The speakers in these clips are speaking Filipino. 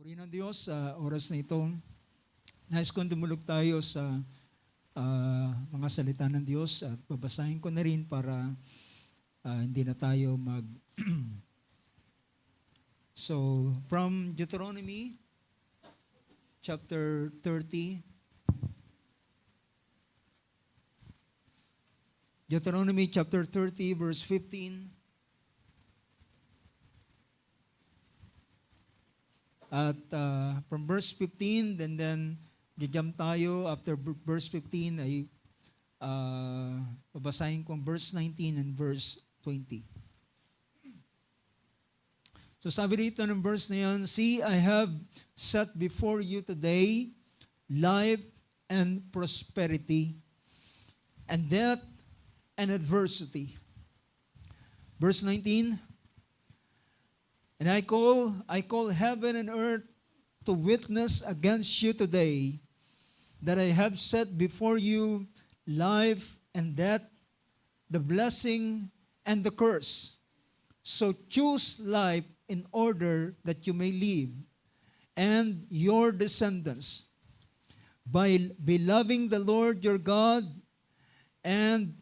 Purihin ng Diyos sa oras na ito. Nais kong dumulog tayo sa mga salita ng Diyos at babasahin ko na rin para hindi na tayo So, from Deuteronomy chapter 30. Deuteronomy chapter 30 verse 15. At from verse 15, then jump tayo after verse 15 ay babasahin ko ang verse 19 and verse 20. So sabi dito ng verse na yan, "See, I have set before you today life and prosperity, and death and adversity." Verse 19, "And I call heaven and earth to witness against you today that I have set before you life and death, the blessing and the curse. So choose life in order that you may live, and your descendants, by loving the Lord your God and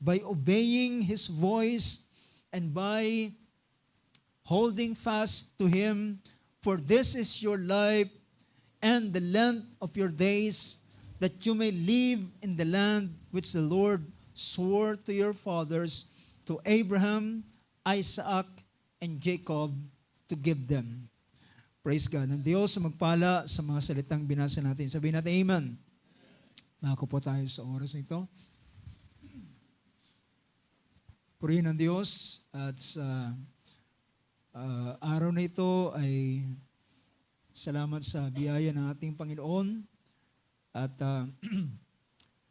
by obeying His voice and by holding fast to Him, for this is your life and the length of your days, that you may live in the land which the Lord swore to your fathers, to Abraham, Isaac, and Jacob, to give them." Praise God. Ang Diyos magpala sa mga salitang binasa natin. Sabihin natin, Amen. Nako po tayo sa oras nito. Purihin ang Diyos at sa araw na ito ay salamat sa biyaya ng ating Panginoon. At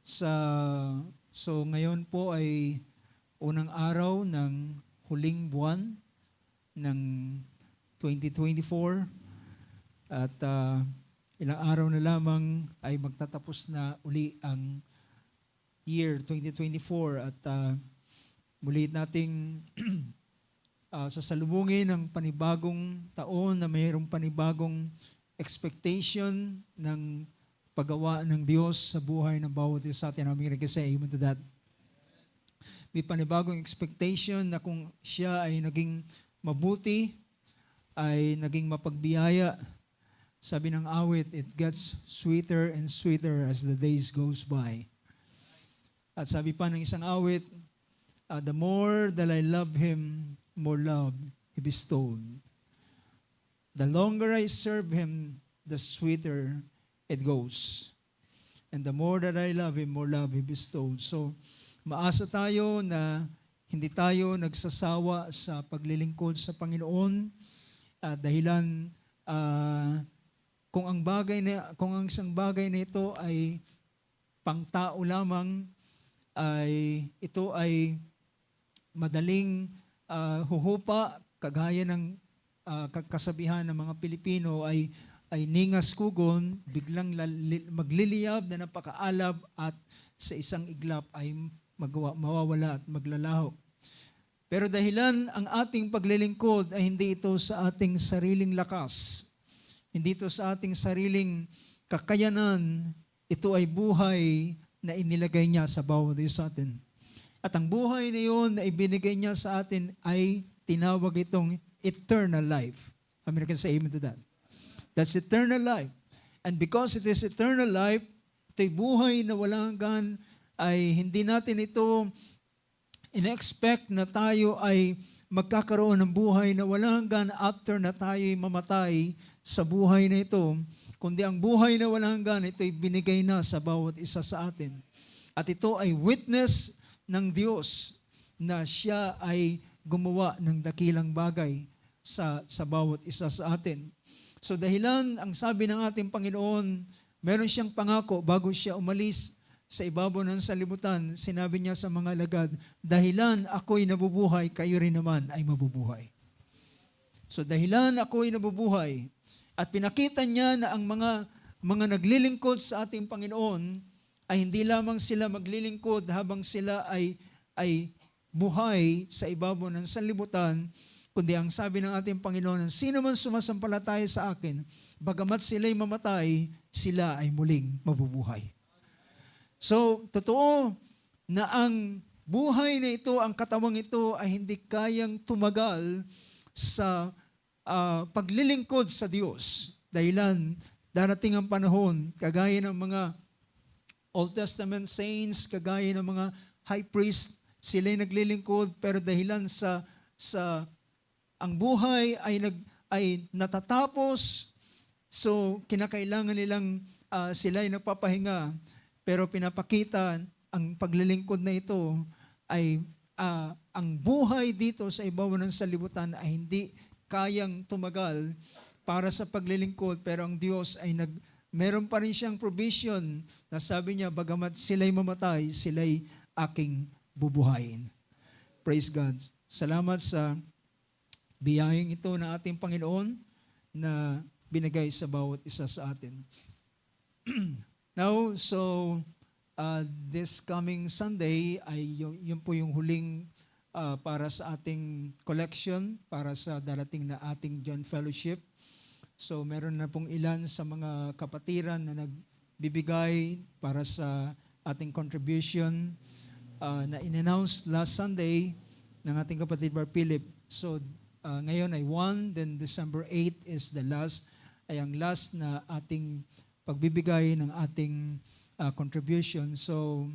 so ngayon po ay unang araw ng huling buwan ng 2024. At ilang araw na lamang ay magtatapos na uli ang year 2024. At muli nating sasalubungin ang panibagong taon na mayroong panibagong expectation ng paggawa ng Diyos sa buhay ng bawat isa sa atin. Aming say amen to that. May panibagong expectation na kung siya ay naging mabuti, ay naging mapagbiyaya. Sabi ng awit, it gets sweeter and sweeter as the days goes by. At sabi pa ng isang awit, the more that I love Him, more love He bestowed. The longer I serve Him, the sweeter it goes. And the more that I love Him, more love He bestowed. So, maasa tayo na hindi tayo nagsasawa sa paglilingkod sa Panginoon dahilan kung ang isang bagay na ito ay pangtao lamang, ay ito ay madaling huhupa, kagaya ng kasabihan ng mga Pilipino ay ningas kugon, biglang magliliyab na napakaalab at sa isang iglap ay mawawala at maglalaho. Pero dahilan ang ating paglilingkod ay hindi ito sa ating sariling lakas, hindi ito sa ating sariling kakayanan, ito ay buhay na inilagay niya sa bawat isa sa atin. At ang buhay na yun na ibinigay niya sa atin ay tinawag itong eternal life. Amen, can say amen to that. That's eternal life. And because it is eternal life, ito'y buhay na walang hanggan, ay hindi natin ito in-expect na tayo ay magkakaroon ng buhay na walang hanggan after na tayo'y mamatay sa buhay na ito. Kundi ang buhay na walang hanggan, ito'y binigay na sa bawat isa sa atin. At ito ay witness ng Diyos na siya ay gumawa ng dakilang bagay sa bawat isa sa atin. So dahilan, ang sabi ng ating Panginoon, meron siyang pangako bago siya umalis sa ibabaw ng sanlibutan, sinabi niya sa mga alagad, dahilan ako'y nabubuhay, kayo rin naman ay mabubuhay. So dahilan ako'y nabubuhay, at pinakita niya na ang mga naglilingkod sa ating Panginoon ay hindi lamang sila maglilingkod habang sila ay buhay sa ibabaw ng sanlibutan, kundi ang sabi ng ating Panginoon, sino man sumasampalataya sa akin, bagamat sila'y mamatay, sila ay muling mabubuhay. So, totoo na ang buhay na ito, ang katawang ito ay hindi kayang tumagal sa paglilingkod sa Diyos. Dahilan, darating ang panahon, kagaya ng mga Old Testament saints, kagaya ng mga high priest, sila'y naglilingkod, pero dahilan sa ang buhay ay natatapos, so kinakailangan nilang sila'y nagpapahinga, pero pinapakita ang paglilingkod na ito ay ang buhay dito sa ibabaw ng sanlibutan ay hindi kayang tumagal para sa paglilingkod, pero ang Diyos ay meron pa rin siyang provision na sabi niya, bagamat sila'y mamatay, sila'y aking bubuhayin. Praise God. Salamat sa biyayang ito ng ating Panginoon na binigay sa bawat isa sa atin. Now, so this coming Sunday ay yun po yung huling para sa ating collection, para sa darating na ating John Fellowship. So meron na pong ilan sa mga kapatiran na nagbibigay para sa ating contribution na in-announce last Sunday ng ating kapatid Bar Philip. So ngayon ay 1, then December 8 is the last, ay ang last na ating pagbibigay ng ating contribution. So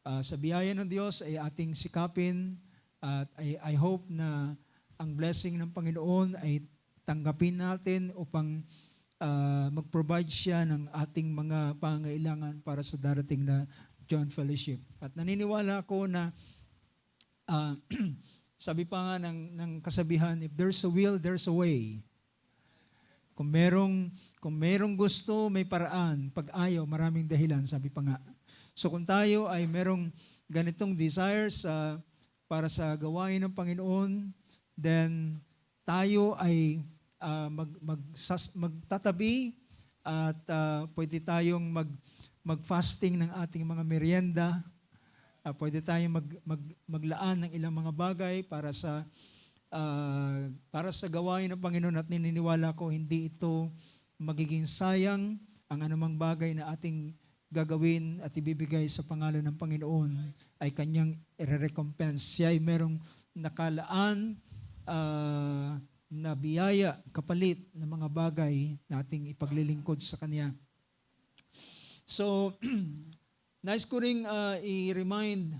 sa biyaya ng Diyos ay ating sikapin at I hope na ang blessing ng Panginoon ay tanggapin natin upang mag-provide siya ng ating mga pangailangan para sa darating na John Fellowship. At naniniwala ako na sabi pa nga ng kasabihan, if there's a will, there's a way. Kung merong gusto, may paraan. Pag ayaw, maraming dahilan, sabi pa nga. So kung tayo ay merong ganitong desires para sa gawain ng Panginoon, then tayo ay magtatabi at pwede tayong mag-fasting ng ating mga merienda. Pwede tayong maglaan ng ilang mga bagay para sa gawain ng Panginoon at nininiwala ko hindi ito magiging sayang ang anumang bagay na ating gagawin at ibibigay sa pangalan ng Panginoon ay kanyang i-recompense. Siya ay merong nakalaan na biyaya, kapalit ng mga bagay na ating ipaglilingkod sa Kanya. So, nais ko ring i-remind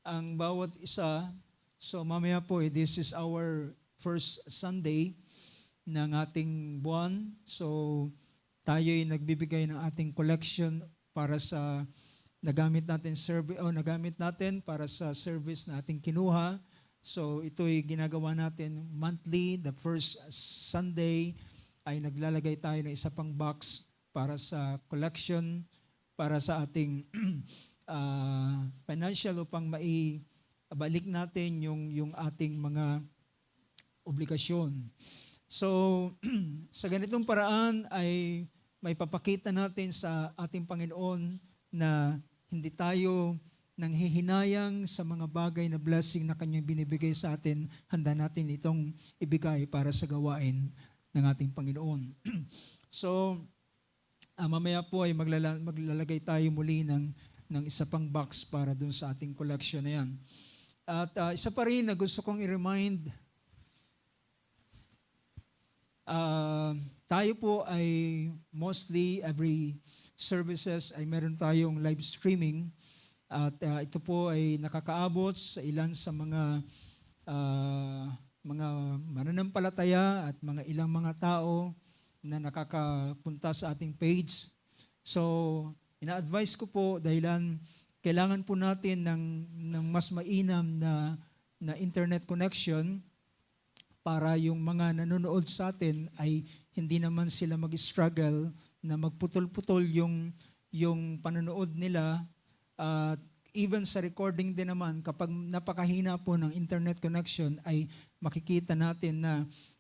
ang bawat isa. So mamaya po, this is our first Sunday ng ating buwan. So tayo'y nagbibigay ng ating collection para sa nagamit natin para sa service na ating kinuha. So ito'y ginagawa natin monthly. The first Sunday ay naglalagay tayo ng isa pang box para sa collection, para sa ating financial upang maibalik natin yung ating mga obligasyon. So, sa ganitong paraan ay may papakita natin sa ating Panginoon na hindi tayo nanghihinayang sa mga bagay na blessing na Kanyang binibigay sa atin. Handa natin itong ibigay para sa gawain ng ating Panginoon. So, mamaya po ay maglalagay tayo muli ng isa pang box para dun sa ating collection na yan. At isa pa rin na gusto kong i-remind, tayo po ay mostly every services ay meron tayong live streaming at ito po ay nakakaabot sa ilan sa mga mananampalataya at mga ilang mga tao na nakakapunta sa ating page. So, ina-advise ko po dahilan kailangan po natin ng mas mainam na internet connection para yung mga nanonood sa atin ay hindi naman sila mag-struggle na magputol-putol yung panonood nila. Even sa recording din naman, kapag napakahina po ng internet connection, ay makikita natin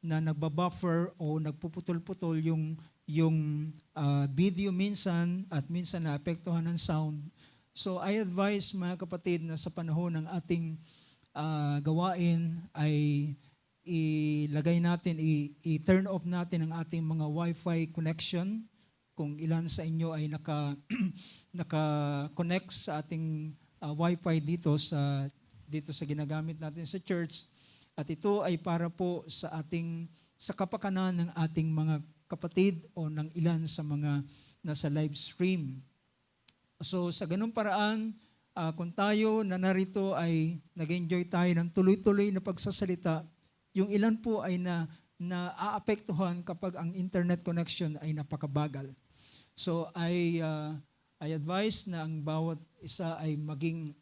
na nagbabuffer o nagpuputol-putol yung video minsan at minsan naapektuhan ng sound. So I advise mga kapatid na sa panahon ng ating gawain ay ilagay natin, i-turn off natin ang ating mga Wi-Fi connection. Kung ilan sa inyo ay naka-connect sa ating Wi-Fi dito sa ginagamit natin sa church. At ito ay para po sa kapakanan ng ating mga kapatid o ng ilan sa mga nasa live stream. So sa ganung paraan, kung tayo na narito ay nag-enjoy tayo ng tuloy-tuloy na pagsasalita, yung ilan po ay naaapektuhan kapag ang internet connection ay napakabagal. So I advise na ang bawat isa ay maging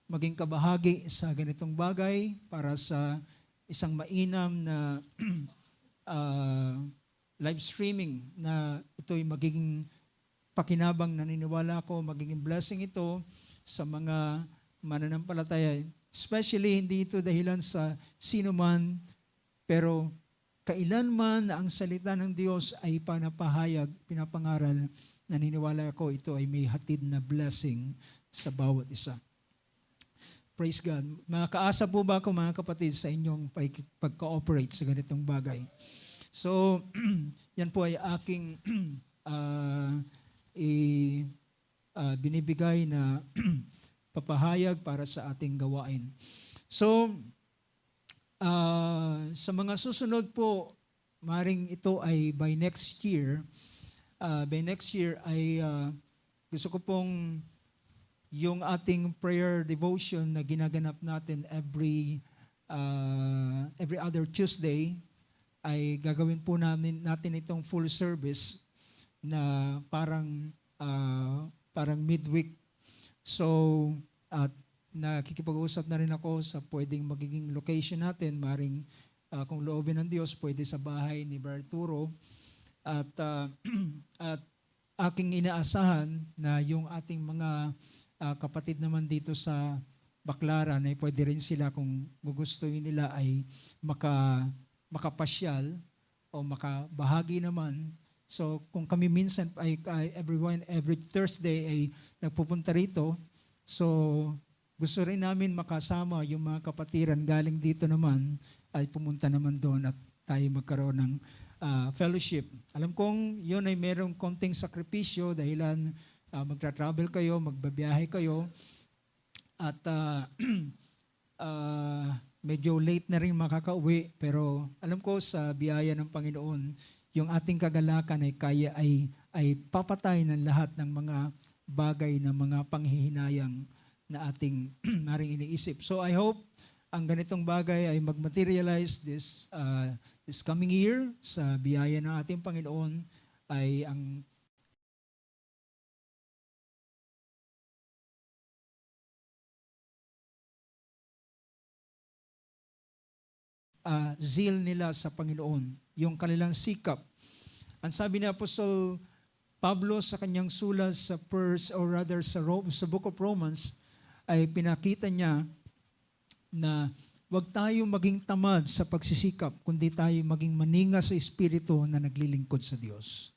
maging kabahagi sa ganitong bagay para sa isang mainam na live streaming na ito'y magiging pakinabang, naniniwala ko, magiging blessing ito sa mga mananampalataya. Especially hindi ito dahilan sa sino man, pero kailanman na ang salita ng Diyos ay panapahayag, pinapangaral, naniniwala ko ito ay may hatid na blessing sa bawat isa. Praise God. Makakaasa po ba ako mga kapatid sa inyong pag-cooperate sa ganitong bagay? So, yan po ay aking binibigay na papahayag para sa ating gawain. So, sa mga susunod po, maring ito ay by next year ay gusto ko pong yung ating prayer devotion na ginaganap natin every other Tuesday ay gagawin po natin itong full service na parang midweek. So at nakikipag-usap na rin ako sa pwedeng magiging location natin, maring kung loobin ng Diyos pwede sa bahay ni Brother Turo at aking inaasahan na yung ating mga kapatid naman dito sa Baclaran ay pwede rin sila kung gugustuhin nila ay makapasyal o makabahagi naman. So kung kami minsan ay every Thursday ay nagpupunta rito, so gusto rin namin makasama yung mga kapatiran galing dito naman ay pumunta naman doon at tayo magkaroon ng fellowship. Alam kong yun ay merong konting sakripisyo dahilan magtra-travel kayo, magbabiyahe kayo, at medyo late na rin makakauwi. Pero alam ko sa biyaya ng Panginoon, yung ating kagalakan ay papatay ng lahat ng mga bagay na mga panghihinayang na ating maring iniisip. So I hope ang ganitong bagay ay mag-materialize this coming year sa biyaya ng ating Panginoon ay ang zeal nila sa Panginoon, yung kanilang sikap. Ang sabi ni Apostol Pablo sa kanyang sulat sa sa Book of Romans ay pinakita niya na huwag tayo maging tamad sa pagsisikap, kundi tayo maging maninga sa espiritu na naglilingkod sa Diyos.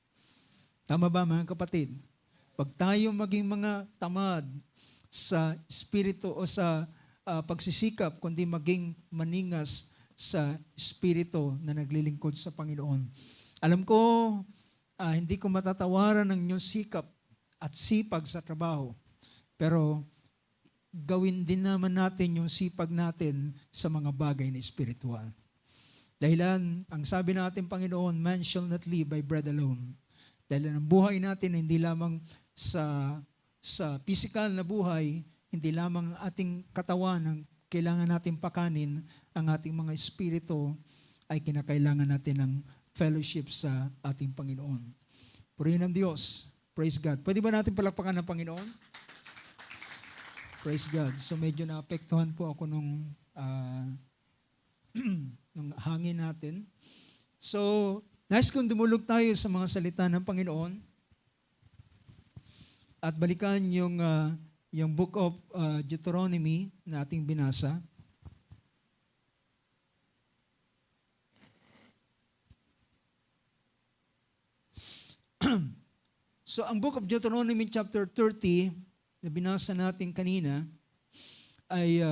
Tama ba mga kapatid? Huwag tayo maging mga tamad sa espiritu o sa pagsisikap, kundi maging maningas sa espiritu na naglilingkod sa Panginoon. Alam ko, hindi ko matatawaran ang inyong sikap at sipag sa trabaho, pero gawin din naman natin yung sipag natin sa mga bagay na espiritual. Dahilan, ang sabi natin Panginoon, man shall not live by bread alone. Dahil ang buhay natin hindi lamang sa physical na buhay, hindi lamang ating katawan ang kailangan natin pakanin, ang ating mga espiritu ay kinakailangan natin ng fellowship sa ating Panginoon. Purihin ang Diyos. Praise God. Pwede ba natin palakpakan ng Panginoon? Praise God. So medyo naapektuhan po ako nung hangin natin. So, nice kung dumulog tayo sa mga salita ng Panginoon at balikan yung Book of Deuteronomy na ating binasa. So, ang Book of Deuteronomy chapter 30 na binasa natin kanina ay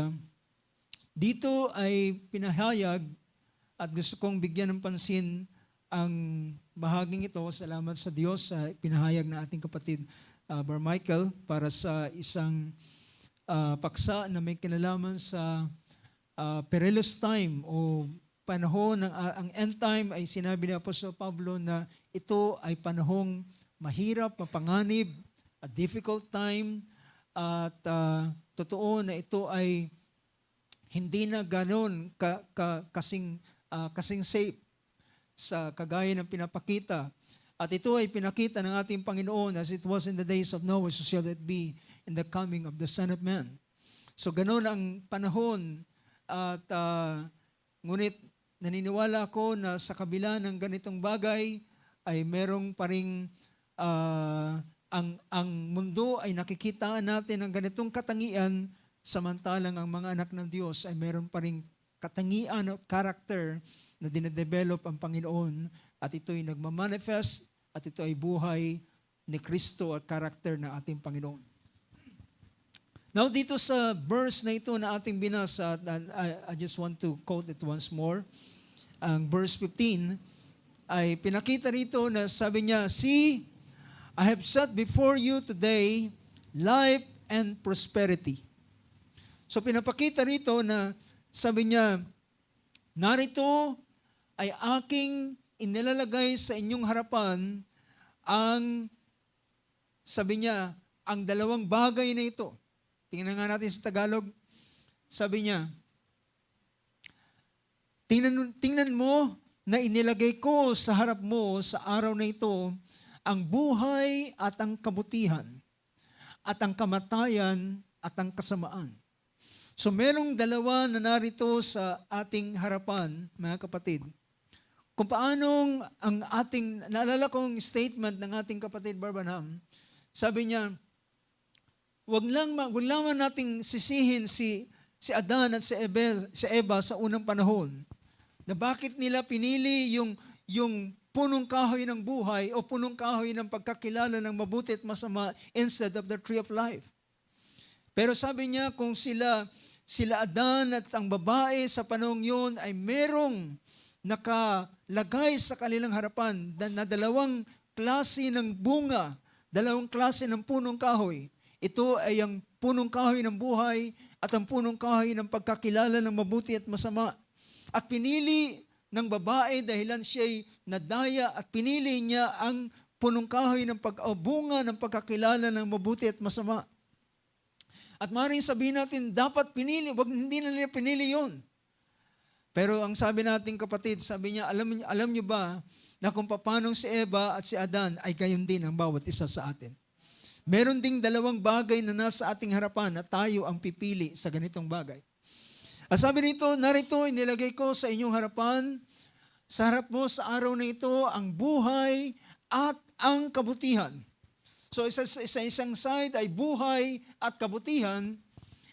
dito ay pinahayag At gusto kong bigyan ng pansin ang bahaging ito. Salamat sa Diyos sa pinahayag na ating kapatid Brother Michael para sa isang paksa na may kinalaman sa perilous time o panahon ng ang end time. Ay sinabi ni Apostol Pablo na ito ay panahong mahirap, mapanganib, a difficult time, at totoo na ito ay hindi na ganon kasing safe sa kagaya ng pinapakita. At ito ay pinakita ng ating Panginoon as it was in the days of Noah, so shall it be in the coming of the Son of Man. So ganon ang panahon at ngunit naniniwala ako na sa kabila ng ganitong bagay ay merong pa ring ang mundo ay nakikita natin ng ganitong katangian, samantalang ang mga anak ng Diyos ay meron pa ring katangian at character na dinedevelop ang Panginoon, at ito'y nagmamanifest at ito ay buhay ni Kristo at character ng ating Panginoon. Now dito sa verse na ito na ating binasa, I just want to quote it once more. Ang verse 15 ay pinakita rito na sabi niya, "See, I have set before you today life and prosperity." So pinapakita rito na sabi niya, narito ay aking inilalagay sa inyong harapan ang, sabi niya, ang dalawang bagay na ito. Tingnan nga natin sa Tagalog. Sabi niya, tingnan mo na inilagay ko sa harap mo sa araw na ito ang buhay at ang kabutihan, at ang kamatayan at ang kasamaan. So merong dalawa na narito sa ating harapan, mga kapatid. Kung paanong ang ating, naalala kong statement ng ating kapatid Barbanham, sabi niya, wag lang nating sisihin si Adan at si Eva sa unang panahon, na bakit nila pinili yung punong kahoy ng buhay o punong kahoy ng pagkakilala ng mabuti at masama instead of the tree of life. Pero sabi niya, kung sila Adan at ang babae sa panahong yun ay merong nakalagay sa kanilang harapan na dalawang klase ng bunga, dalawang klase ng punong kahoy. Ito ay ang punong kahoy ng buhay at ang punong kahoy ng pagkakilala ng mabuti at masama. At pinili ng babae dahilan siya'y nadaya at pinili niya ang punong kahoy ng bunga ng pagkakilala ng mabuti at masama. At maaaring sabihin natin, dapat pinili, hindi na nila pinili yun. Pero ang sabi natin kapatid, sabi niya, alam niyo ba na kung paano si Eva at si Adan ay gayon din ang bawat isa sa atin. Meron ding dalawang bagay na nasa ating harapan na tayo ang pipili sa ganitong bagay. At sabi nito, narito inilagay ko sa inyong harapan, sa harap mo sa araw na ito, ang buhay at ang kabutihan. So sa isang side ay buhay at kabutihan,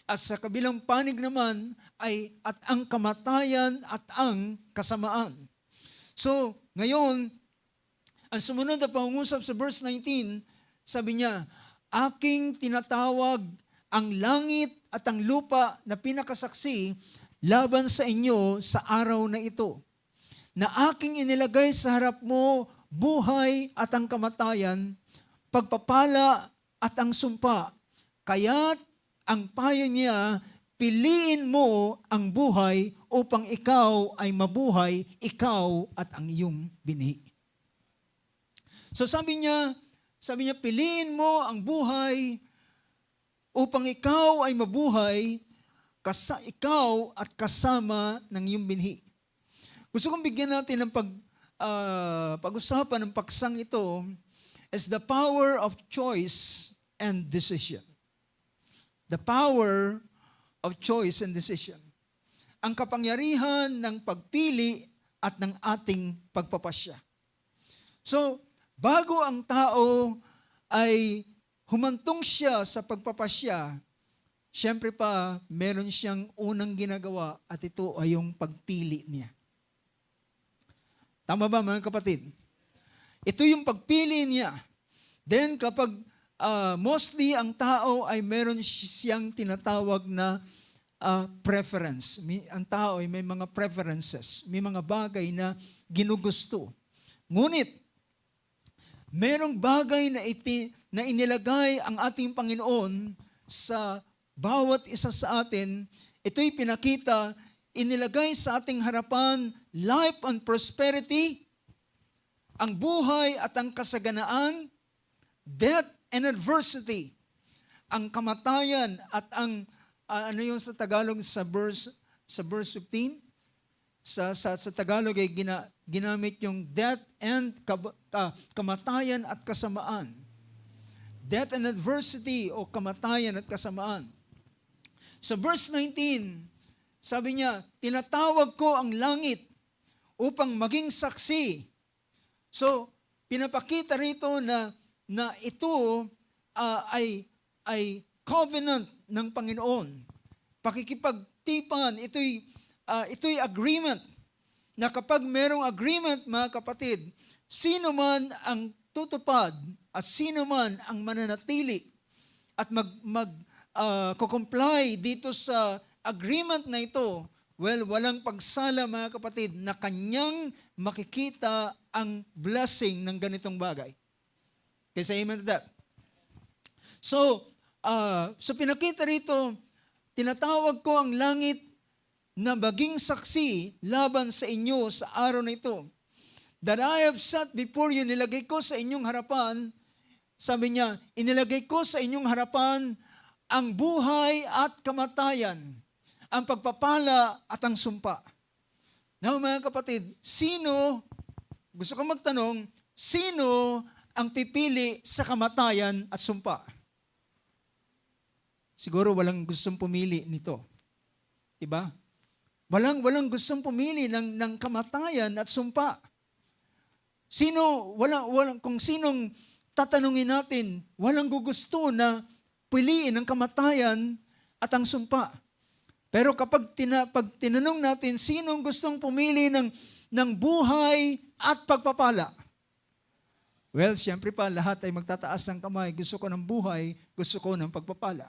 at sa kabilang panig naman ay at ang kamatayan at ang kasamaan. So, ngayon, ang sumunod na pangungusap sa verse 19, sabi niya, aking tinatawag ang langit at ang lupa na pinakasaksi laban sa inyo sa araw na ito, na aking inilagay sa harap mo buhay at ang kamatayan, pagpapala at ang sumpa, kaya't ang payo niya, piliin mo ang buhay upang ikaw ay mabuhay, ikaw at ang iyong binhi. So sabi niya, piliin mo ang buhay upang ikaw ay mabuhay, ikaw at kasama ng iyong binhi. Gusto kong bigyan natin ng pag-usapan ng paksang ito as the power of choice and decision. The power of choice and decision. Ang kapangyarihan ng pagpili at ng ating pagpapasya. So, bago ang tao ay humantong siya sa pagpapasya, siyempre pa meron siyang unang ginagawa at ito ay yung pagpili niya. Tama ba mga kapatid? Ito yung pagpili niya. Then kapag mostly ang tao ay meron siyang tinatawag na preference. Ang tao ay may mga preferences, may mga bagay na ginugusto. Ngunit, merong bagay na inilagay ang ating Panginoon sa bawat isa sa atin. Ito'y pinakita, inilagay sa ating harapan, life and prosperity, ang buhay at ang kasaganaan, death and adversity, ang kamatayan at ang ano yung sa Tagalog sa verse 15? Sa Tagalog ay ginamit yung death and kamatayan at kasamaan. Death and adversity o kamatayan at kasamaan. Sa verse 19, sabi niya, tinatawag ko ang langit upang maging saksi. So, pinapakita rito na ito ay covenant ng Panginoon. Pakikipagtipan, ito'y agreement. Na kapag merong agreement, mga kapatid, sino man ang tutupad at sino man ang mananatili at mag-comply dito sa agreement na ito, well, walang pagsala, mga kapatid, na kanyang makikita ang blessing ng ganitong bagay. Kaya say amen to that. So pinakita rito, tinatawag ko ang langit na maging saksi laban sa inyo sa araw na ito. That I have set before you, nilagay ko sa inyong harapan, sabi niya, inilagay ko sa inyong harapan ang buhay at kamatayan, ang pagpapala at ang sumpa. Now mga kapatid, gusto ko magtanong, sino ang pipili sa kamatayan at sumpa? Siguro walang gustong pumili nito. Diba? Walang gustong pumili ng kamatayan at sumpa. Kung sinong tatanungin natin, walang gugusto na piliin ang kamatayan at ang sumpa. Pero kapag tinanong natin, sinong gustong pumili ng buhay at pagpapala? Well, siyempre pa, lahat ay magtataas ng kamay. Gusto ko ng buhay, gusto ko ng pagpapala.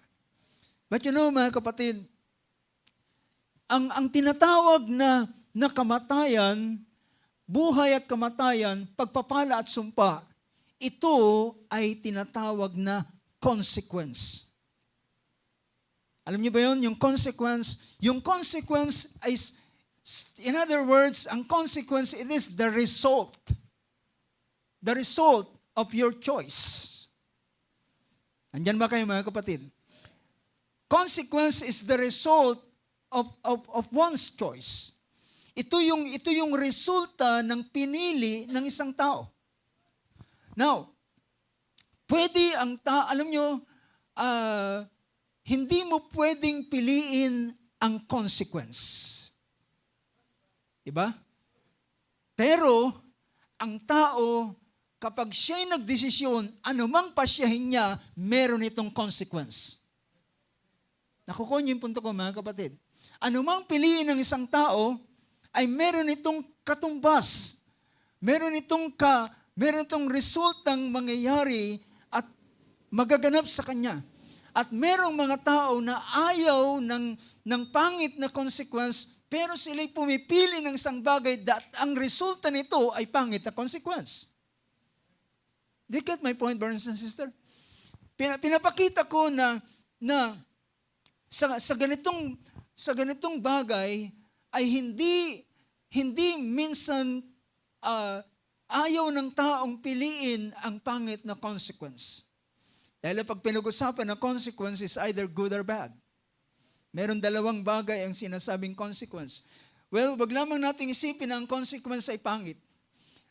But you know, mga kapatid, ang tinatawag na kamatayan, buhay at kamatayan, pagpapala at sumpa, ito ay tinatawag na consequence. Alam niyo ba yun? Yung consequence is, in other words, ang consequence, it is the result. The result of your choice. Andyan ba kayo, mga kapatid? Consequence is the result of one's choice. Ito yung resulta ng pinili ng isang tao. Now, pwede alam nyo, hindi mo pwedeng piliin ang consequence. Diba? Pero, ang tao, kapag siya'y nagdesisyon, anumang pasyahin niya, meron itong consequence. Nakukuha niyo yung punto ko, mga kapatid. Anumang piliin ng isang tao, ay meron itong katumbas. Meron itong resultang mangyayari at magaganap sa kanya. At merong mga tao na ayaw ng pangit na consequence, pero sila'y pumipili ng isang bagay at ang resulta nito ay pangit na consequence. Do you get my point, brothers and sisters? Pinapakita ko na sa ganitong bagay ay hindi minsan ayaw ng taong piliin ang pangit na consequence. Dahil pag pinag-usapan na consequence is either good or bad. Meron dalawang bagay ang sinasabing consequence. Well, wag lamang nating isipin na ang consequence ay pangit.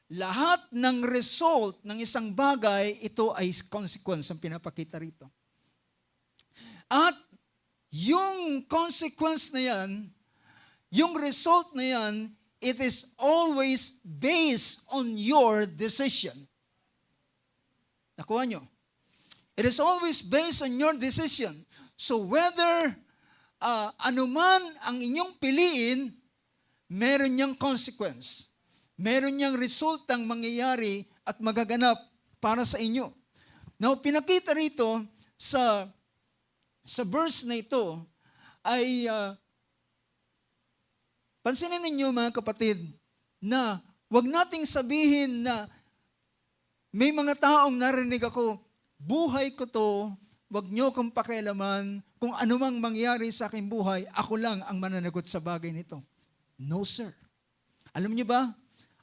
Lahat ng result ng isang bagay, ito ay consequence ang pinapakita rito. At yung consequence na yan, yung result na yan, it is always based on your decision. Nakuha nyo? It is always based on your decision. So whether anuman ang inyong piliin, meron niyang consequence. Meron niyang resultang mangyayari at magaganap para sa inyo. Now, pinakita rito sa verse na ito, ay pansinin ninyo mga kapatid na wag nating sabihin na may mga taong narinig ako, buhay ko to, wag nyo kong pakialaman, kung anumang mangyari sa aking buhay, ako lang ang mananagot sa bagay nito. No, sir. Alam niyo ba,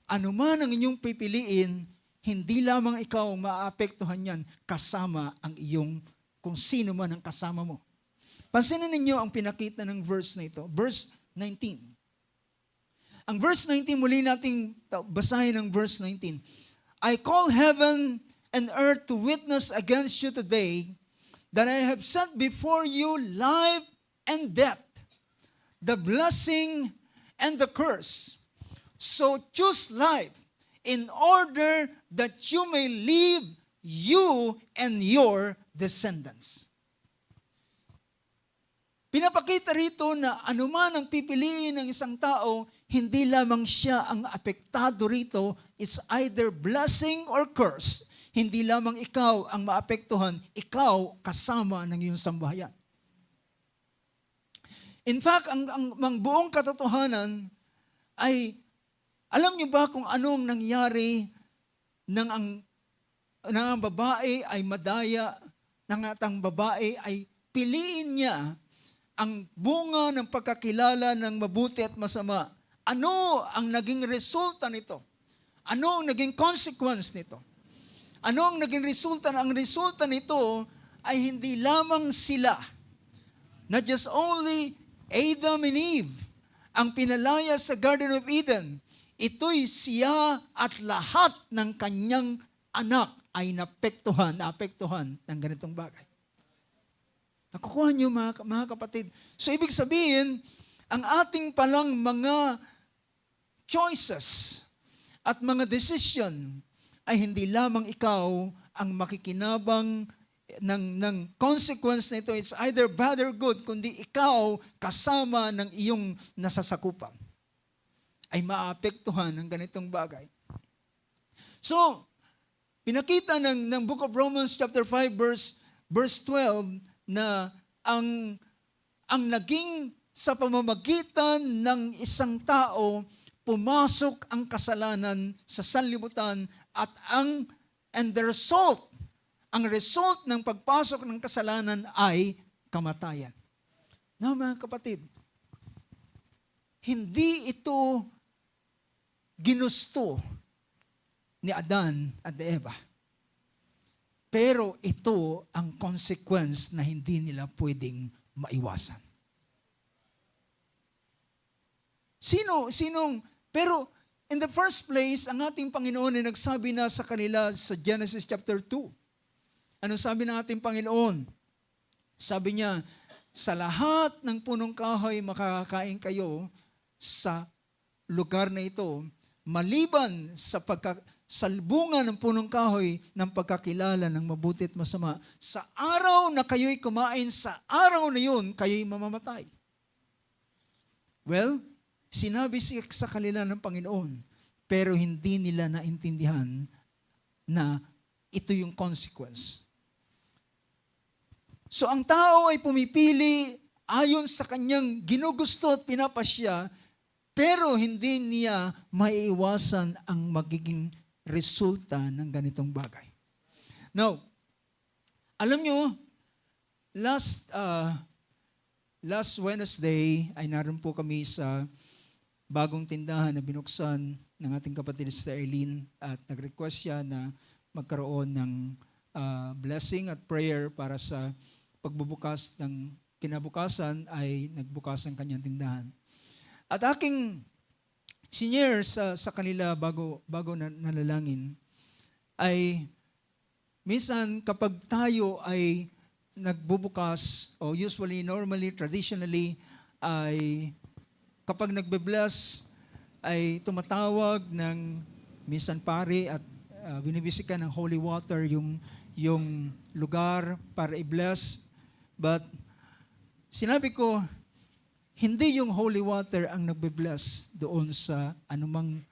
anuman ang inyong pipiliin, hindi lamang ikaw ang maapektuhan yan, kasama ang iyong, kung sino man ang kasama mo. Pansinin ninyo ang pinakita ng verse na ito. Verse 19. Ang verse 19, muli nating basahin ang verse 19. I call heaven and earth to witness against you today that I have set before you life and death, the blessing and the curse. So choose life in order that you may live, you and your descendants. Pinapakita rito na anuman ang pipiliin ng isang tao, hindi lamang siya ang apektado rito, it's either blessing or curse. Hindi lamang ikaw ang maapektuhan, ikaw kasama ng iyong sambahayan. In fact, ang buong katotohanan ay, alam niyo ba kung anong nangyari nang ang babae ay madaya, nang ang babae ay piliin niya ang bunga ng pagkakilala ng mabuti at masama? Ano ang naging resulta nito? Ano ang naging consequence nito? Ano ang naging resulta? Ang resulta nito ay hindi lamang sila, not just only Adam and Eve, ang pinalaya sa Garden of Eden. Ito'y siya at lahat ng kanyang anak ay naapektuhan ng ganitong bagay. Nakukuha niyo mga kapatid. So ibig sabihin, ang ating palang mga choices at mga decision ay hindi lamang ikaw ang makikinabang ng consequence nito. It's either bad or good, kundi ikaw kasama ng iyong nasasakupan ay maapektuhan ng ganitong bagay. So, pinakita ng Book of Romans chapter 5 verse 12 na ang naging sa pamamagitan ng isang tao, pumasok ang kasalanan sa sanlibutan at ang result ng pagpasok ng kasalanan ay kamatayan. No, mga kapatid, hindi ito ginusto ni Adan at Eva. Pero ito ang consequence na hindi nila pwedeng maiwasan. Pero in the first place, ang ating Panginoon ay nagsabi na sa kanila sa Genesis chapter 2. Ano sabi ng ating Panginoon? Sabi niya, sa lahat ng punong kahoy makakakain kayo sa lugar na ito, maliban sa bunga ng punong kahoy ng pagkakilala ng mabuti at masama. Sa araw na kayo'y kumain, sa araw na yun, kayo'y mamamatay. Well, sinabi sa kanila ng Panginoon, pero hindi nila naintindihan na ito yung consequence. So ang tao ay pumipili ayon sa kanyang ginugusto at pinapasya, pero hindi niya maiiwasan ang magiging resulta ng ganitong bagay. Now, alam nyo, last Wednesday ay naroon po kami sa bagong tindahan na binuksan ng ating kapatid si Eileen at nag-request siya na magkaroon ng blessing at prayer para sa pagbubukas ng kinabukasan ay nagbukas ang kanyang tindahan. At aking senior sa kanila bago nalalangin ay minsan kapag tayo ay nagbubukas o normally, traditionally ay kapag nagbe-bless ay tumatawag ng minsan pare at binibisika ng holy water yung lugar para i-bless. But sinabi ko, hindi yung holy water ang nagbe-bless doon sa anumang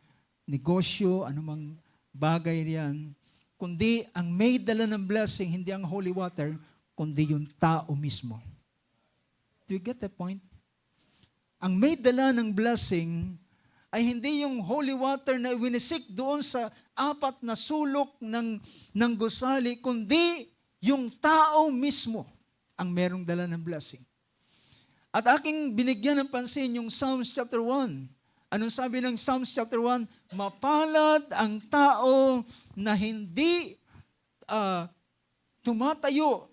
negosyo, anumang bagay riyan, kundi ang may dala ng blessing, hindi ang holy water, kundi yung tao mismo. Do you get the point? Ang may dala ng blessing ay hindi yung holy water na winisik doon sa 4 na sulok ng gusali, kundi yung tao mismo ang merong dala ng blessing. At aking binigyan ng pansin yung Psalms chapter 1. Anong sabi ng Psalms chapter 1? Mapalad ang tao na hindi tumatayo.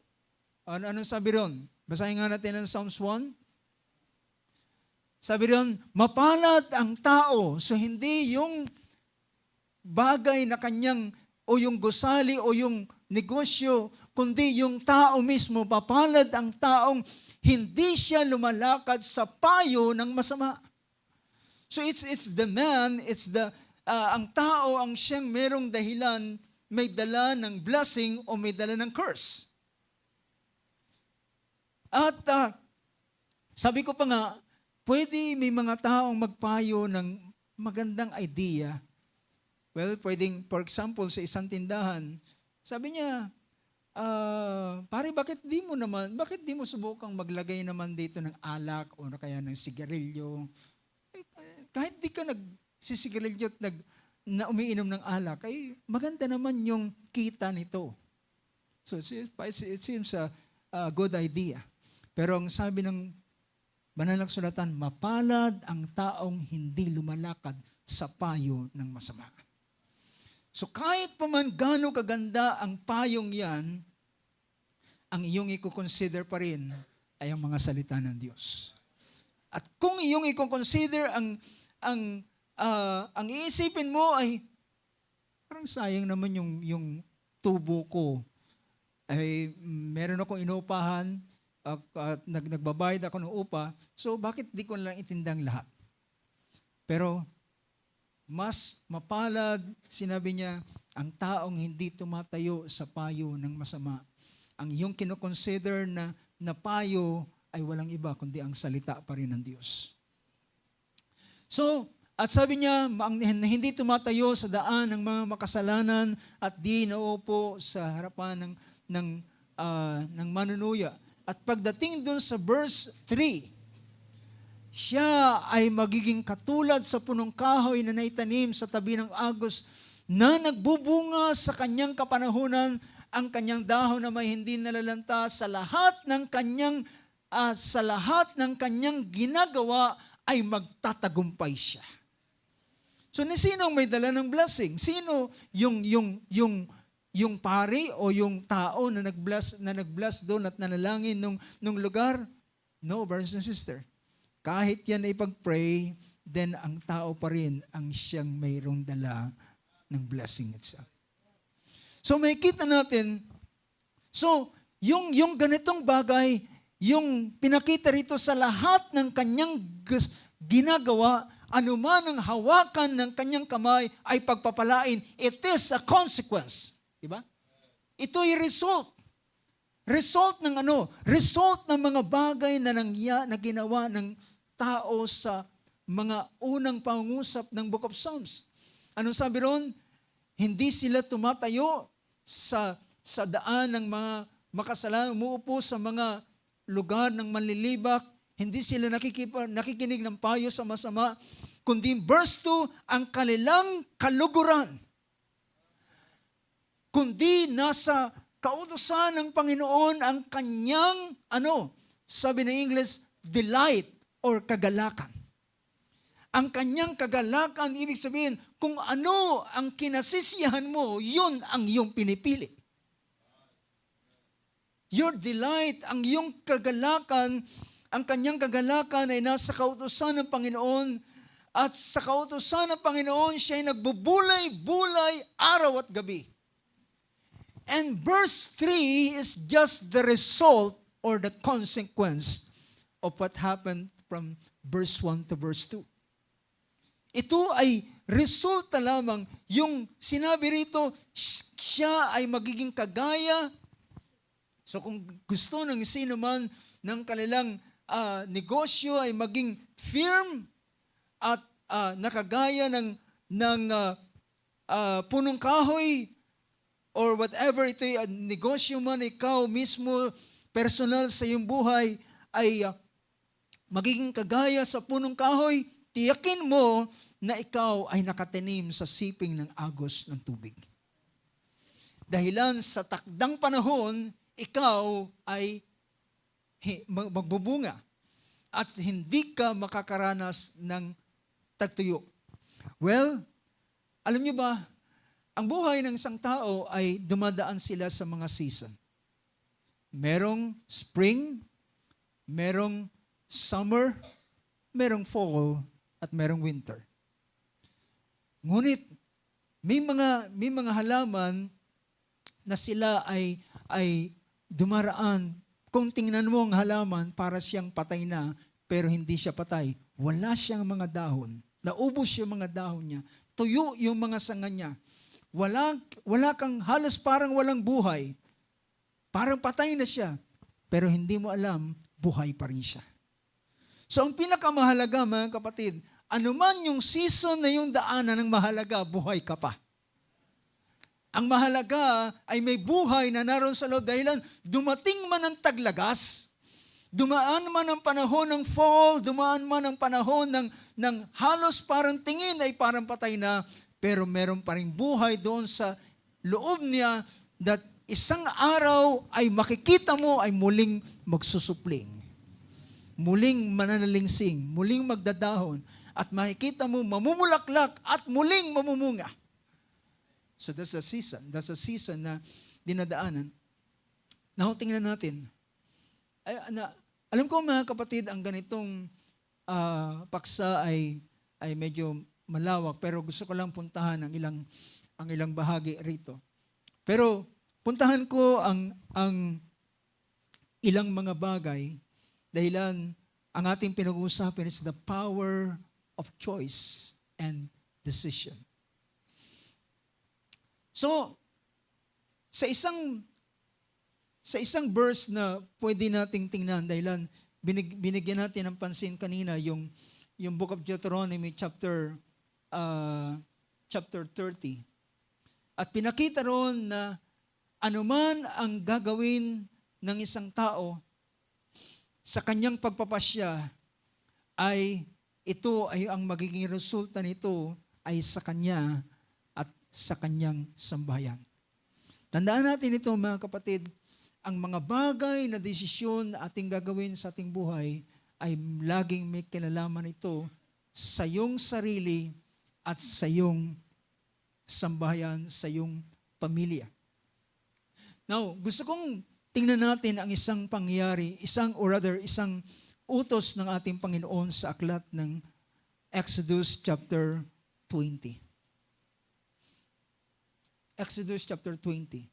Anong sabi ron? Basahin nga natin ang Psalms 1. Sabi ron, mapalad ang tao. So hindi yung bagay na kanyang, o yung gusali, o yung negosyo, kundi yung tao mismo. Mapalad ang taong hindi siya lumalakad sa payo ng masama. So it's the man, ang tao ang siyang merong dahilan, may dala ng blessing o may dala ng curse. At sabi ko pa nga, pwede may mga taong magpayo ng magandang idea. Well, pwedeng, for example, sa isang tindahan, sabi niya, pare, bakit di mo subukang maglagay naman dito ng alak o kaya ng sigarilyo? Kahit di ka nagsisigarilyo at na umiinom ng alak, ay maganda naman yung kita nito. So it seems a good idea. Pero ang sabi ng Banal na Kasulatan, mapalad ang taong hindi lumalakad sa payo ng masama. So kahit pa man gaano kaganda ang payong yan, ang iyong i-consider pa rin ay ang mga salita ng Diyos. At kung iyong i-consider ang iisipin mo ay parang sayang naman yung tubo ko. Ay meron akong inupahan, at nagbabayad ako ng upa, so bakit di ko lang itindang lahat? Pero mas mapalad, sinabi niya, ang taong hindi tumatayo sa payo ng masama. Ang iyong kinoconsider na payo ay walang iba kundi ang salita pa rin ng Diyos. So, at sabi niya, hindi tumatayo sa daan ng mga makasalanan at di naupo sa harapan ng manunuya. At pagdating doon sa verse 3, siya ay magiging katulad sa punong kahoy na naitanim sa tabi ng agos na nagbubunga sa kanyang kapanahunan, ang kanyang dahon na may hindi nalalanta sa lahat ng kanyang ginagawa ay magtatagumpay siya. So ni sino may dala ng blessing? Sino yung pari o yung tao na nag-bless doon at nanalangin nung lugar? No, brothers and sisters. Kahit yan ay pag-pray, then ang tao pa rin ang siyang mayroong dala ng blessing itself. So may kita natin, so yung ganitong bagay, yung pinakita rito sa lahat ng kanyang ginagawa, anuman ang hawakan ng kanyang kamay ay pagpapalain. It is a consequence. Diba? Ito ay result. Result ng ano? Result ng mga bagay na ginawa ng tao sa mga unang pangungusap ng Book of Psalms. Anong sabi ron? Hindi sila tumatayo sa daan ng mga makasalanan, umuupo sa mga lugar ng manlilibak, hindi sila nakikinig ng payo sa masama, kundi verse 2, ang kanilang kaluguran, kundi nasa kautusan ng Panginoon ang kanyang, sabi ng English, delight or kagalakan. Ang kanyang kagalakan, ibig sabihin, kung ano ang kinasisiyahan mo, yun ang iyong pinipili. Your delight, ang iyong kagalakan, ang kanyang kagalakan ay nasa kautusan ng Panginoon, at sa kautusan ng Panginoon, siya ay nagbubulay-bulay araw at gabi. And verse 3 is just the result or the consequence of what happened from verse 1 to verse 2. Ito ay resulta lamang. Yung sinabi rito, siya ay magiging kagaya. So kung gusto ng sino man ng kanilang negosyo ay maging firm at nakagaya ng punong kahoy, or whatever ito ay negosyo man, ikaw mismo, personal sa iyong buhay, ay magiging kagaya sa punong kahoy, tiyakin mo na ikaw ay nakatanim sa siping ng agos ng tubig. Dahilan sa takdang panahon, ikaw ay magbubunga at hindi ka makakaranas ng tagtuyo. Well, alam niyo ba, ang buhay ng isang tao ay dumadaan sila sa mga season. Merong spring, merong summer, merong fall, at merong winter. Ngunit, may mga halaman na sila ay dumaraan. Kung tingnan mo ang halaman, para siyang patay na, pero hindi siya patay. Wala siyang mga dahon. Naubos yung mga dahon niya. Tuyo yung mga sanga niya. Wala kang halos parang walang buhay. Parang patay na siya. Pero hindi mo alam, buhay pa rin siya. So ang pinakamahalaga mga kapatid, anuman yung season na yung daanan ng mahalaga, buhay ka pa. Ang mahalaga ay may buhay na naroon sa loob dahilan dumating man ang taglagas, dumaan man ang panahon ng fall, dumaan man ang panahon ng halos parang tingin ay parang patay na, pero meron pa rin buhay doon sa loob niya that isang araw ay makikita mo ay muling magsusupling. Muling mananalingsing, muling magdadahon, at makikita mo mamumulaklak at muling mamumunga. So that's a season. That's a season na dinadaanan. Now, tingnan natin. Alam ko mga kapatid, ang ganitong paksa ay medyo malawak, pero gusto ko lang puntahan ang ilang bahagi rito. Pero puntahan ko ang ilang mga bagay dahilan ang ating pinag-uusapan is the power of choice and decision. So, sa isang verse na pwede nating tingnan dahilan binigyan natin ng pansin kanina yung Book of Deuteronomy chapter 30. At pinakita roon na anuman ang gagawin ng isang tao sa kanyang pagpapasya ay ito ay ang magiging resulta nito ay sa kanya at sa kanyang sambahayan. Tandaan natin ito mga kapatid, ang mga bagay na desisyon na ating gagawin sa ating buhay ay laging may kinalaman ito sa iyong sarili at sa iyong sambahayan, sa iyong pamilya. Now, gusto kong tingnan natin ang isang pangyayari, isang utos ng ating Panginoon sa aklat ng Exodus chapter 20. Exodus chapter 20.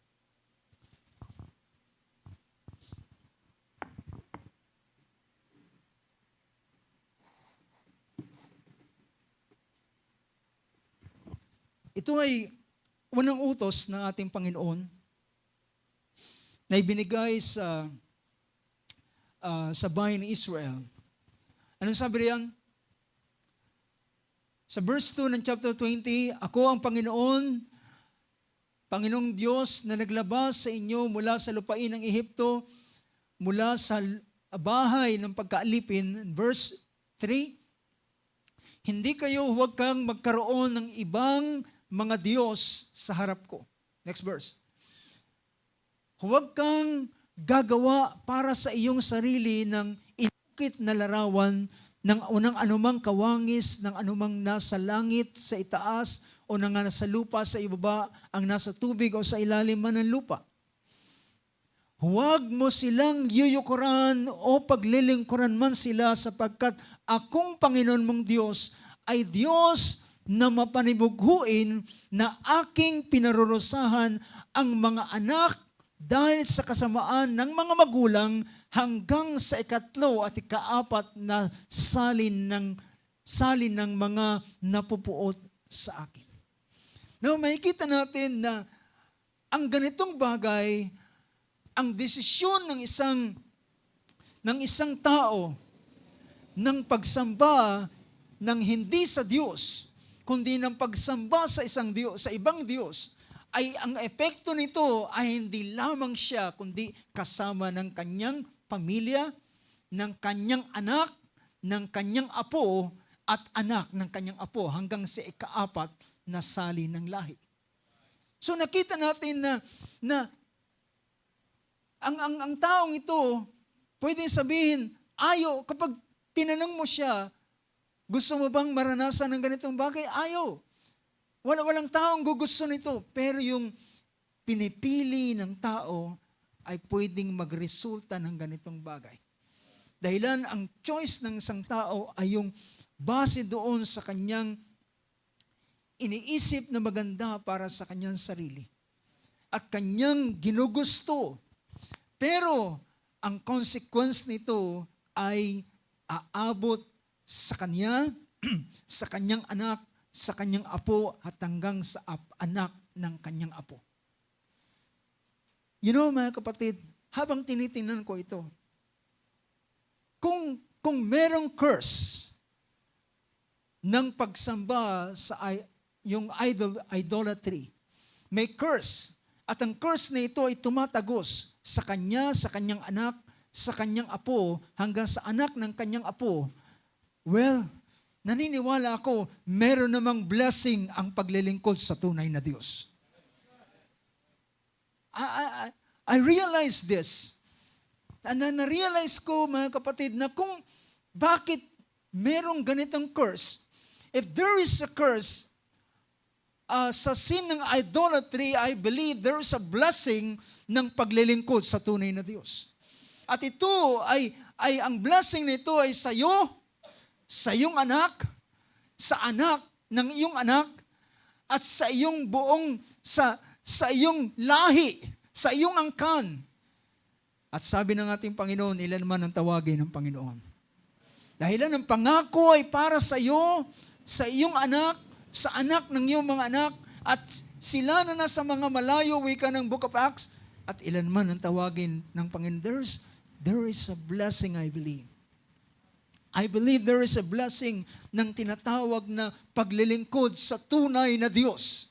Ito ay unang utos ng ating Panginoon na ibinigay sa bayan ng Israel. Anong sabi riyan? Sa verse 2 ng chapter 20, Ako ang Panginoong Diyos na naglabas sa inyo mula sa lupain ng Ehipto, mula sa bahay ng pagkaalipin. Verse 3, huwag kang magkaroon ng ibang mga Diyos sa harap ko. Next verse. Huwag kang gagawa para sa iyong sarili ng inukit na larawan ng anumang kawangis, ng anumang nasa langit, sa itaas, o ng nasa lupa, sa ibaba, ang nasa tubig o sa ilalim man ng lupa. Huwag mo silang yuyukuran o paglilingkuran man sila sapagkat akong Panginoon mong Diyos ay Diyos na mapanibughuin na aking pinarurusahan ang mga anak dahil sa kasamaan ng mga magulang hanggang sa ikatlo at ikaapat na salin ng mga napupuot sa akin. Now, makikita natin na ang ganitong bagay, ang desisyon ng isang tao ng pagsamba ng hindi sa Diyos, kundi ng pagsamba sa ibang Diyos, ay ang epekto nito ay hindi lamang siya, kundi kasama ng kanyang pamilya, ng kanyang anak, ng kanyang apo at anak ng kanyang apo hanggang sa ika-4 na sali ng lahi. So nakita natin na ang taong ito, pwedeng sabihin, kapag tinanong mo siya, gusto mo bang maranasan ng ganitong bagay? Ayaw. Walang taong gugusto nito. Pero yung pinipili ng tao ay pwedeng magresulta ng ganitong bagay. Dahilan ang choice ng isang tao ay yung base doon sa kanyang iniisip na maganda para sa kanyang sarili. At kanyang ginugusto. Pero ang consequence nito ay aabot sa kanya, sa kanyang anak, sa kanyang apo, at hanggang sa anak ng kanyang apo. You know, mga kapatid, habang tinitingnan ko ito, kung merong curse ng pagsamba sa yung idolatry, may curse, at ang curse na ito ay tumatagos sa kanya, sa kanyang anak, sa kanyang apo, hanggang sa anak ng kanyang apo, well, naniniwala ako, meron namang blessing ang paglilingkod sa tunay na Diyos. I realize this. Na-realize ko, mga kapatid, na kung bakit merong ganitong curse, if there is a curse, sa sin ng idolatry, I believe there is a blessing ng paglilingkod sa tunay na Diyos. At ito ang blessing nito ay sa iyo, sa iyong anak, sa anak ng iyong anak, at sa iyong buong, sa iyong lahi, sa iyong angkan. At sabi ng ating Panginoon, ilan man ang tawagin ng Panginoon. Dahilan ng pangako ay para sa iyo, sa iyong anak, sa anak ng iyong mga anak, at sila na nasa mga malayo, wika ng Book of Acts, at ilan man ang tawagin ng Panginoon. There is a blessing, I believe. I believe there is a blessing ng tinatawag na paglilingkod sa tunay na Diyos.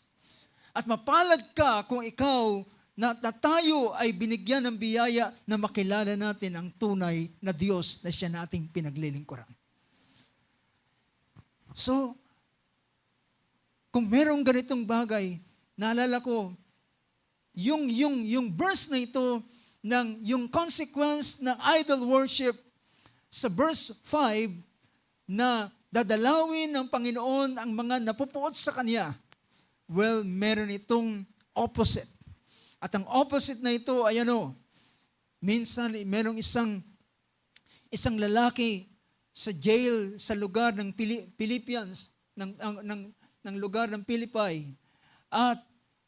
At mapalad ka kung ikaw na tayo ay binigyan ng biyaya na makilala natin ang tunay na Diyos na siya nating pinaglilingkuran. So, kung merong ganitong bagay, naalala ko, yung verse na ito, yung consequence ng idol worship sa verse 5, na dadalawin ng Panginoon ang mga napupuot sa Kanya, well, meron itong opposite. At ang opposite na ito ay minsan merong isang lalaki sa jail sa lugar ng Philippians, ng lugar ng Philippi. At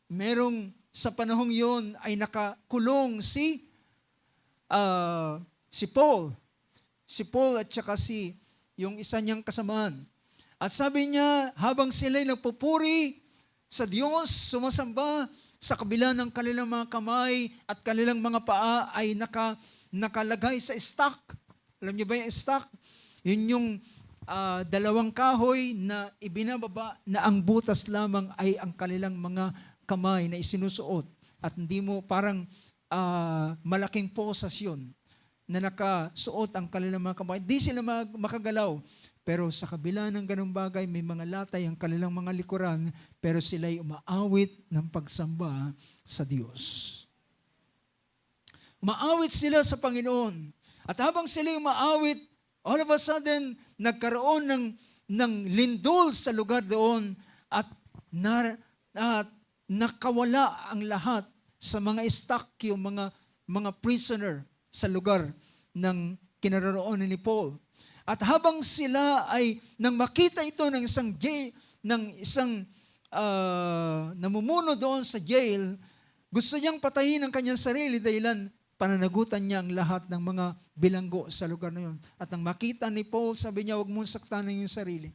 merong sa panahong yon ay nakakulong si Paul. Si Paul at saka yung isa niyang kasamaan. At sabi niya, habang sila'y nagpupuri sa Diyos, sumasamba, sa kabila ng kanilang mga kamay at kanilang mga paa ay nakalagay sa stock. Alam niyo ba yung stock? Yun yung dalawang kahoy na ibinababa na ang butas lamang ay ang kanilang mga kamay na isinusuot. At hindi mo parang malaking posasyon na nakasuot ang kanilang mga kamay. Hindi sila makagalaw. Pero sa kabila ng ganung bagay, may mga latay ang kanilang mga likuran, pero sila'y umaawit ng pagsamba sa Diyos. Umaawit sila sa Panginoon. At habang sila'y umaawit, all of a sudden, nagkaroon ng lindol sa lugar doon at nakawala ang lahat sa mga stock, yung mga prisoner sa lugar ng kinaroroonan ni Paul. At habang sila ay nang makita ito ng isang namumuno doon sa jail, gusto niyang patayin ang kanyang sarili dahilan pananagutan niya ang lahat ng mga bilanggo sa lugar na yun. At nang makita ni Paul, sabi niya, huwag mong saktan ng iyong sarili.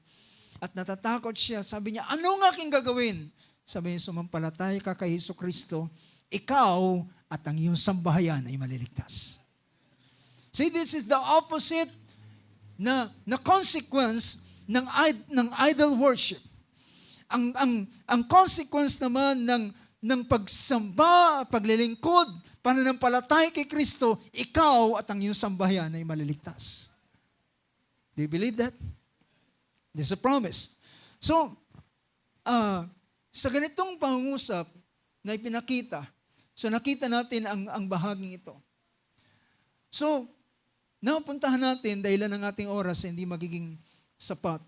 At natatakot siya, sabi niya, ano nga aking gagawin? Sabi niya, sumampalataya ka kay Jesucristo, ikaw at ang iyong sambahayan ay maliligtas. See, this is the opposite na consequence ng idol worship. Ang consequence naman ng pagsamba, paglilingkod, pananampalataya kay Kristo, ikaw at ang iyong sambahayan ay maliligtas. Do you believe that? This is a promise. So, sa ganitong pangungusap na ipinakita, so nakita natin ang bahaging ito. So, napuntahan natin dahil ng ating oras hindi magiging sapat.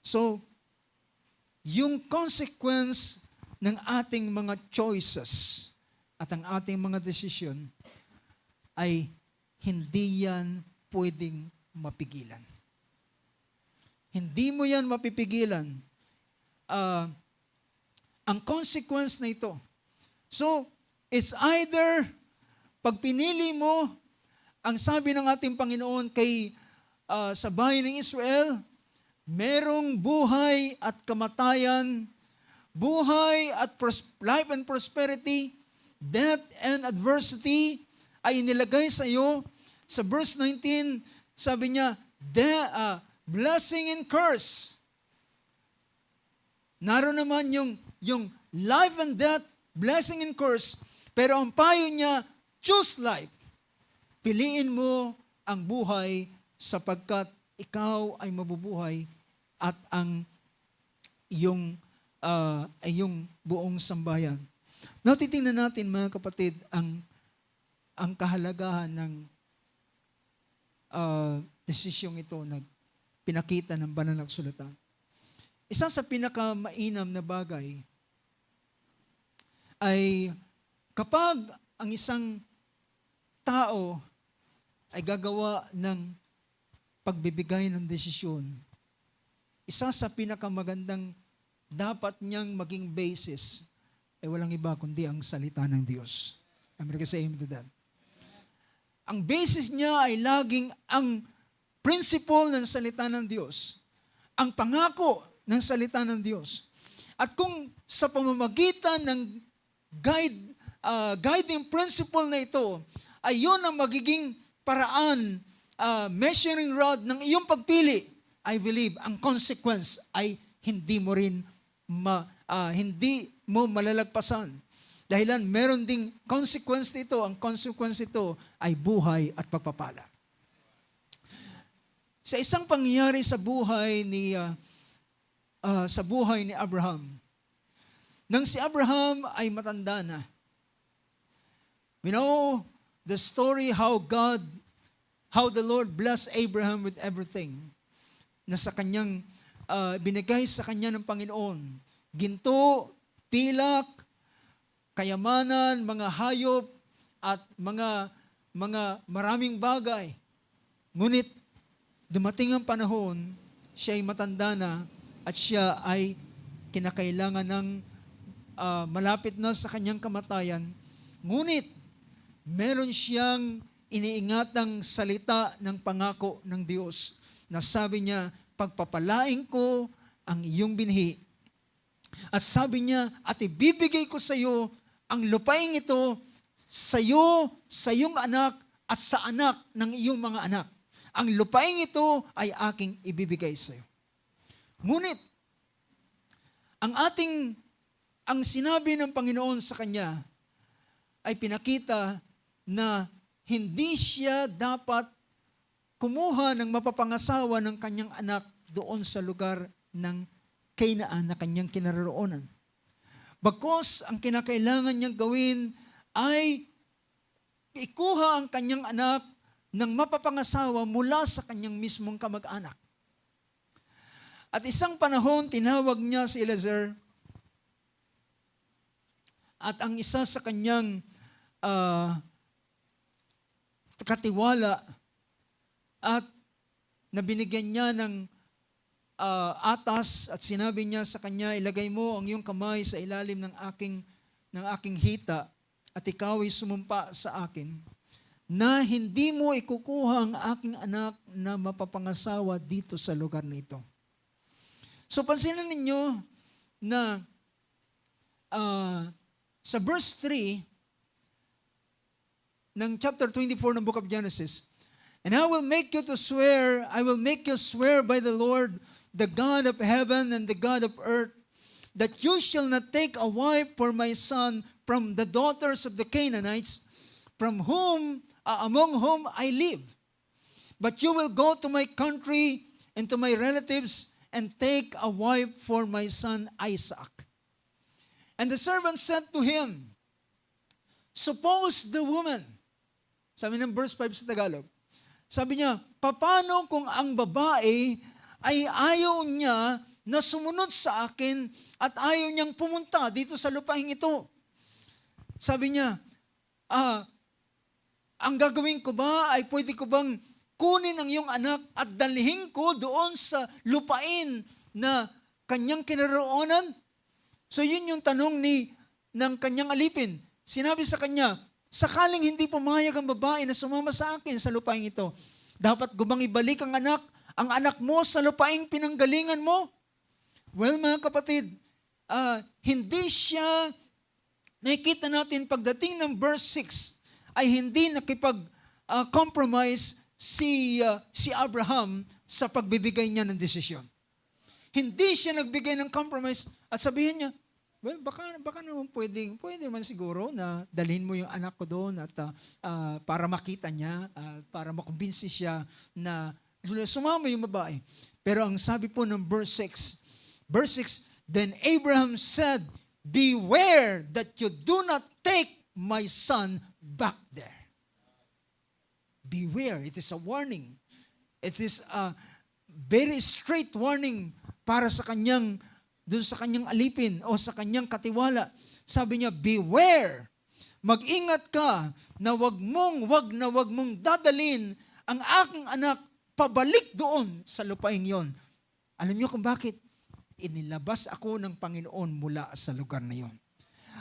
So, yung consequence ng ating mga choices at ang ating mga desisyon ay hindi yan pwedeng mapigilan. Hindi mo yan mapipigilan. Ang consequence na ito. So, it's either pag pinili mo, ang sabi ng ating Panginoon sa bayan ng Israel, merong buhay at kamatayan, buhay at life and prosperity, death and adversity ay inilagay sa iyo. Sa verse 19, sabi niya, blessing and curse. Naroon naman yung life and death, blessing and curse. Pero ang payo niya, choose life. Piliin mo ang buhay sapagkat ikaw ay mabubuhay at ang iyong buong sambayan. Now, titingnan natin mga kapatid ang kahalagahan ng desisyong ito na pinakita ng banal na kasulatan. Isa sa pinakamainam na bagay ay kapag ang isang tao ay gagawa ng pagbibigay ng desisyon, isa sa pinakamagandang dapat niyang maging basis ay walang iba kundi ang salita ng Diyos. America say amen to that. Ang basis niya ay laging ang principle ng salita ng Diyos. Ang pangako ng salita ng Diyos. At kung sa pamamagitan ng guiding principle na ito, ay yun ang magiging paraan, measuring rod ng iyong pagpili, I believe, ang consequence ay hindi mo rin hindi mo malalagpasan. Dahilan, meron ding consequence nito. Ang consequence nito ay buhay at pagpapala. Sa isang pangyayari sa buhay ni Abraham, nang si Abraham ay matanda na, we know the story how the Lord blessed Abraham with everything na sa kanyang binigay sa kanya ng Panginoon. Ginto, pilak, kayamanan, mga hayop, at mga maraming bagay. Ngunit, dumating ang panahon, siya ay matanda na, at siya ay kinakailangan ng malapit na sa kanyang kamatayan. Ngunit, meron siyang iniingatang salita ng pangako ng Diyos na sabi niya, pagpapalain ko ang iyong binhi. At sabi niya, at ibibigay ko sa iyo ang lupaing ito sa iyo, sa iyong anak, at sa anak ng iyong mga anak. Ang lupaing ito ay aking ibibigay sa iyo. Ngunit, ang sinabi ng Panginoon sa kanya ay pinakita na hindi siya dapat kumuha ng mapapangasawa ng kanyang anak doon sa lugar ng Canaan na kanyang kinaroroonan. Bagkus ang kinakailangan niyang gawin ay ikuha ang kanyang anak ng mapapangasawa mula sa kanyang mismong kamag-anak. At isang panahon, tinawag niya si Eliezer at ang isa sa kanyang katiwala at nabinigyan niya ng atas at sinabi niya sa kanya, ilagay mo ang iyong kamay sa ilalim ng aking hita at ikaw ay sumumpa sa akin na hindi mo ikukuha ang aking anak na mapapangasawa dito sa lugar na ito. So pansinin ninyo na sa verse 3 ng chapter 24 ng book of Genesis, and I will make you swear by the Lord, the God of heaven and the God of earth, that you shall not take a wife for my son from the daughters of the Canaanites, among whom I live. but you will go to my country and to my relatives and take a wife for my son Isaac. And the servant said to him, suppose the woman, sabi ng verse 5 sa Tagalog, sabi niya, paano kung ang babae ay ayaw niya na sumunod sa akin at ayaw niyang pumunta dito sa lupaing ito? Sabi niya, ang gagawin ko ba ay pwede ko bang kunin ang iyong anak at dalhin ko doon sa lupain na kanyang kinaroonan? So yun yung tanong ng kanyang alipin. Sinabi sa kanya, sakaling hindi pumayag ang babae na sumama sa akin sa lupaing ito, dapat gumang ibalik ang anak mo sa lupaing pinanggalingan mo? Well, mga kapatid, hindi siya, nakikita natin pagdating ng verse 6, ay hindi nakipag-compromise si Abraham sa pagbibigay niya ng desisyon. Hindi siya nagbigay ng compromise at sabihin niya, well, baka naman pwede naman siguro na dalhin mo yung anak ko doon at para makita niya, para makumbinsi siya na sumama yung babae. Pero ang sabi po ng verse 6, then Abraham said, beware that you do not take my son back there. Beware. It is a warning. It is a very straight warning para sa kanyang alipin o sa kanyang katiwala. Sabi niya, beware. Mag-ingat ka na wag mong dadalin ang aking anak pabalik doon sa lupaing yon. Alam niyo kung bakit? Inilabas ako ng Panginoon mula sa lugar na yon.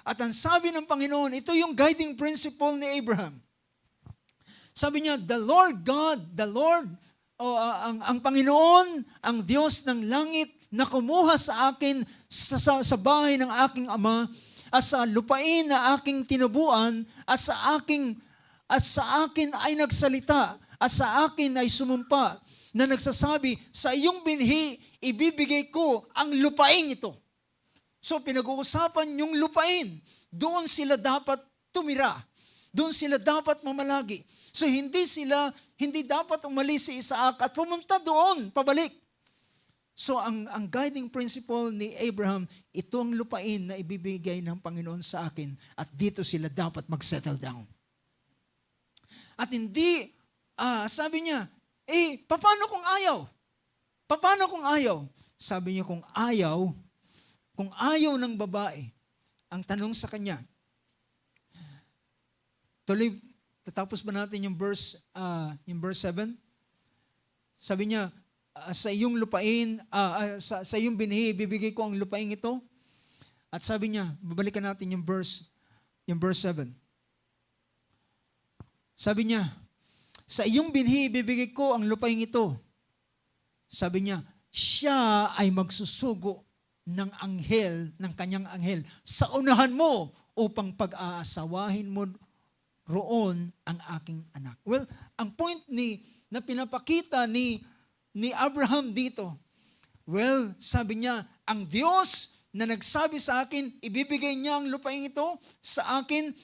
At ang sabi ng Panginoon, ito yung guiding principle ni Abraham. Sabi niya, the Lord God, ang Panginoon, ang Diyos ng langit, na kumuha sa akin sa bahay ng aking ama, at sa lupain na aking tinubuan, at sa akin ay nagsalita, at sa akin ay sumumpa, na nagsasabi, sa iyong binhi, ibibigay ko ang lupain ito. So pinag-uusapan yung lupain. Doon sila dapat tumira. Doon sila dapat mamalagi. So hindi dapat umalis si Isaac at pumunta doon, pabalik. So ang guiding principle ni Abraham, ito ang lupain na ibibigay ng Panginoon sa akin at dito sila dapat mag-settle down. At hindi, sabi niya, paano kung ayaw? Paano kung ayaw? Sabi niya, kung ayaw ng babae, ang tanong sa kanya, tuloy, tatapos ba natin yung verse 7? Sabi niya, sa iyong lupain, sa iyong binhi, bibigay ko ang lupain ito. At sabi niya, babalikan natin yung verse 7. Sabi niya, sa iyong binhi, bibigay ko ang lupain ito. Sabi niya, siya ay magsusugo ng kanyang anghel sa unahan mo upang pag-aasawahin mo roon ang aking anak. Well, ang point na pinapakita ni Abraham dito, well, sabi niya, ang Diyos na nagsabi sa akin, ibibigay niya ang lupain ito sa akin,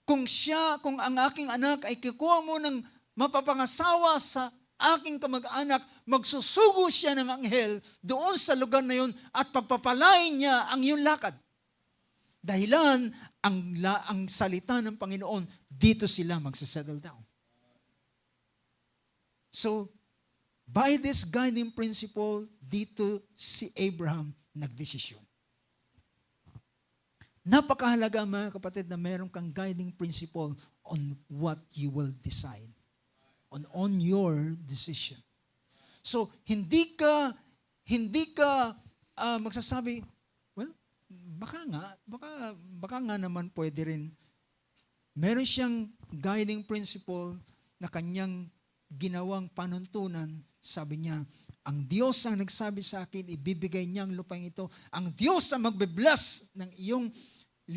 kung ang aking anak ay kikuha mo ng mapapangasawa sa aking kamag-anak, magsusugo siya ng anghel doon sa lugar na yun at pagpapalain niya ang iyong lakad. Dahilan, ang salita ng Panginoon, dito sila magsasettle down. So, by this guiding principle, dito si Abraham nagdesisyon. Napakahalaga mga kapatid na meron kang guiding principle on what you will decide. On your decision. So, hindi ka magsasabi, well, baka nga naman pwede rin. Meron siyang guiding principle na kanyang ginawang panuntunan. Sabi niya, ang Diyos ang nagsabi sa akin, ibibigay niya ang lupain ito. Ang Diyos ang magbe-bless ng iyong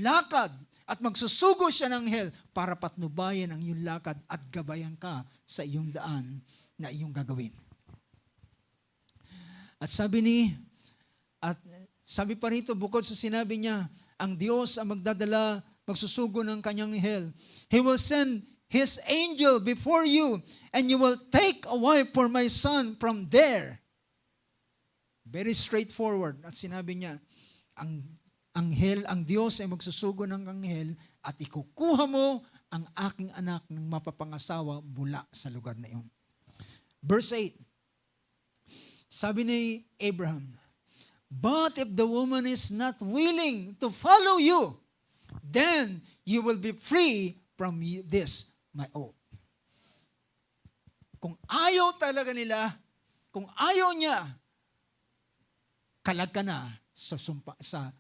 lakad at magsusugo siya ng anghel para patnubayan ang iyong lakad at gabayan ka sa iyong daan na iyong gagawin. At sabi pa rito, bukod sa sinabi niya, ang Diyos ang magsusugo ng kanyang anghel. He will send His angel before you, and you will take a wife for my son from there. Very straightforward. At sinabi niya, ang anghel, ang Diyos ay magsusugo ng anghel at ikukuha mo ang aking anak ng mapapangasawa mula sa lugar na iyon. Verse 8, sabi ni Abraham, but if the woman is not willing to follow you, then you will be free from this, my oath. Kung ayaw talaga nila, kung ayaw niya, kalag ka na sa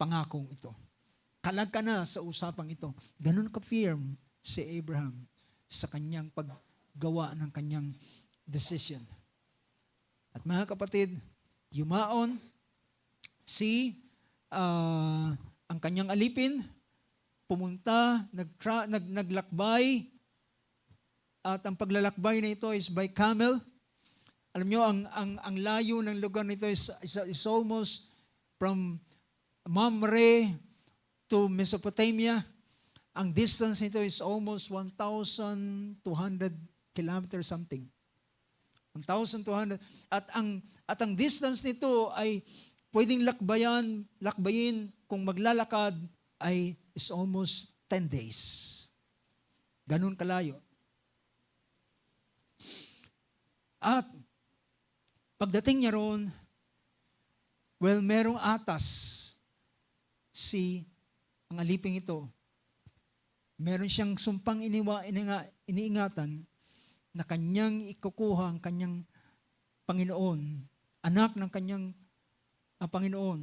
pangakong ito. Kalag ka na sa usapang ito. Ganun ka-firm si Abraham sa kanyang paggawa ng kanyang decision. At mga kapatid, yumaon ang kanyang alipin, pumunta, naglakbay, at ang paglalakbay na ito is by camel. Alam nyo, ang layo ng lugar nito is almost from Mamre to Mesopotamia. Ang distance nito is almost 1,200 kilometers something. 1,200. At ang distance nito ay pwedeng lakbayin kung maglalakad ay is almost 10 days. Ganun kalayo. At pagdating niya roon, well, merong atas ang aliping ito. Meron siyang sumpang iniingatan na kanyang ikukuha ang kanyang Panginoon, anak ng kanyang Panginoon,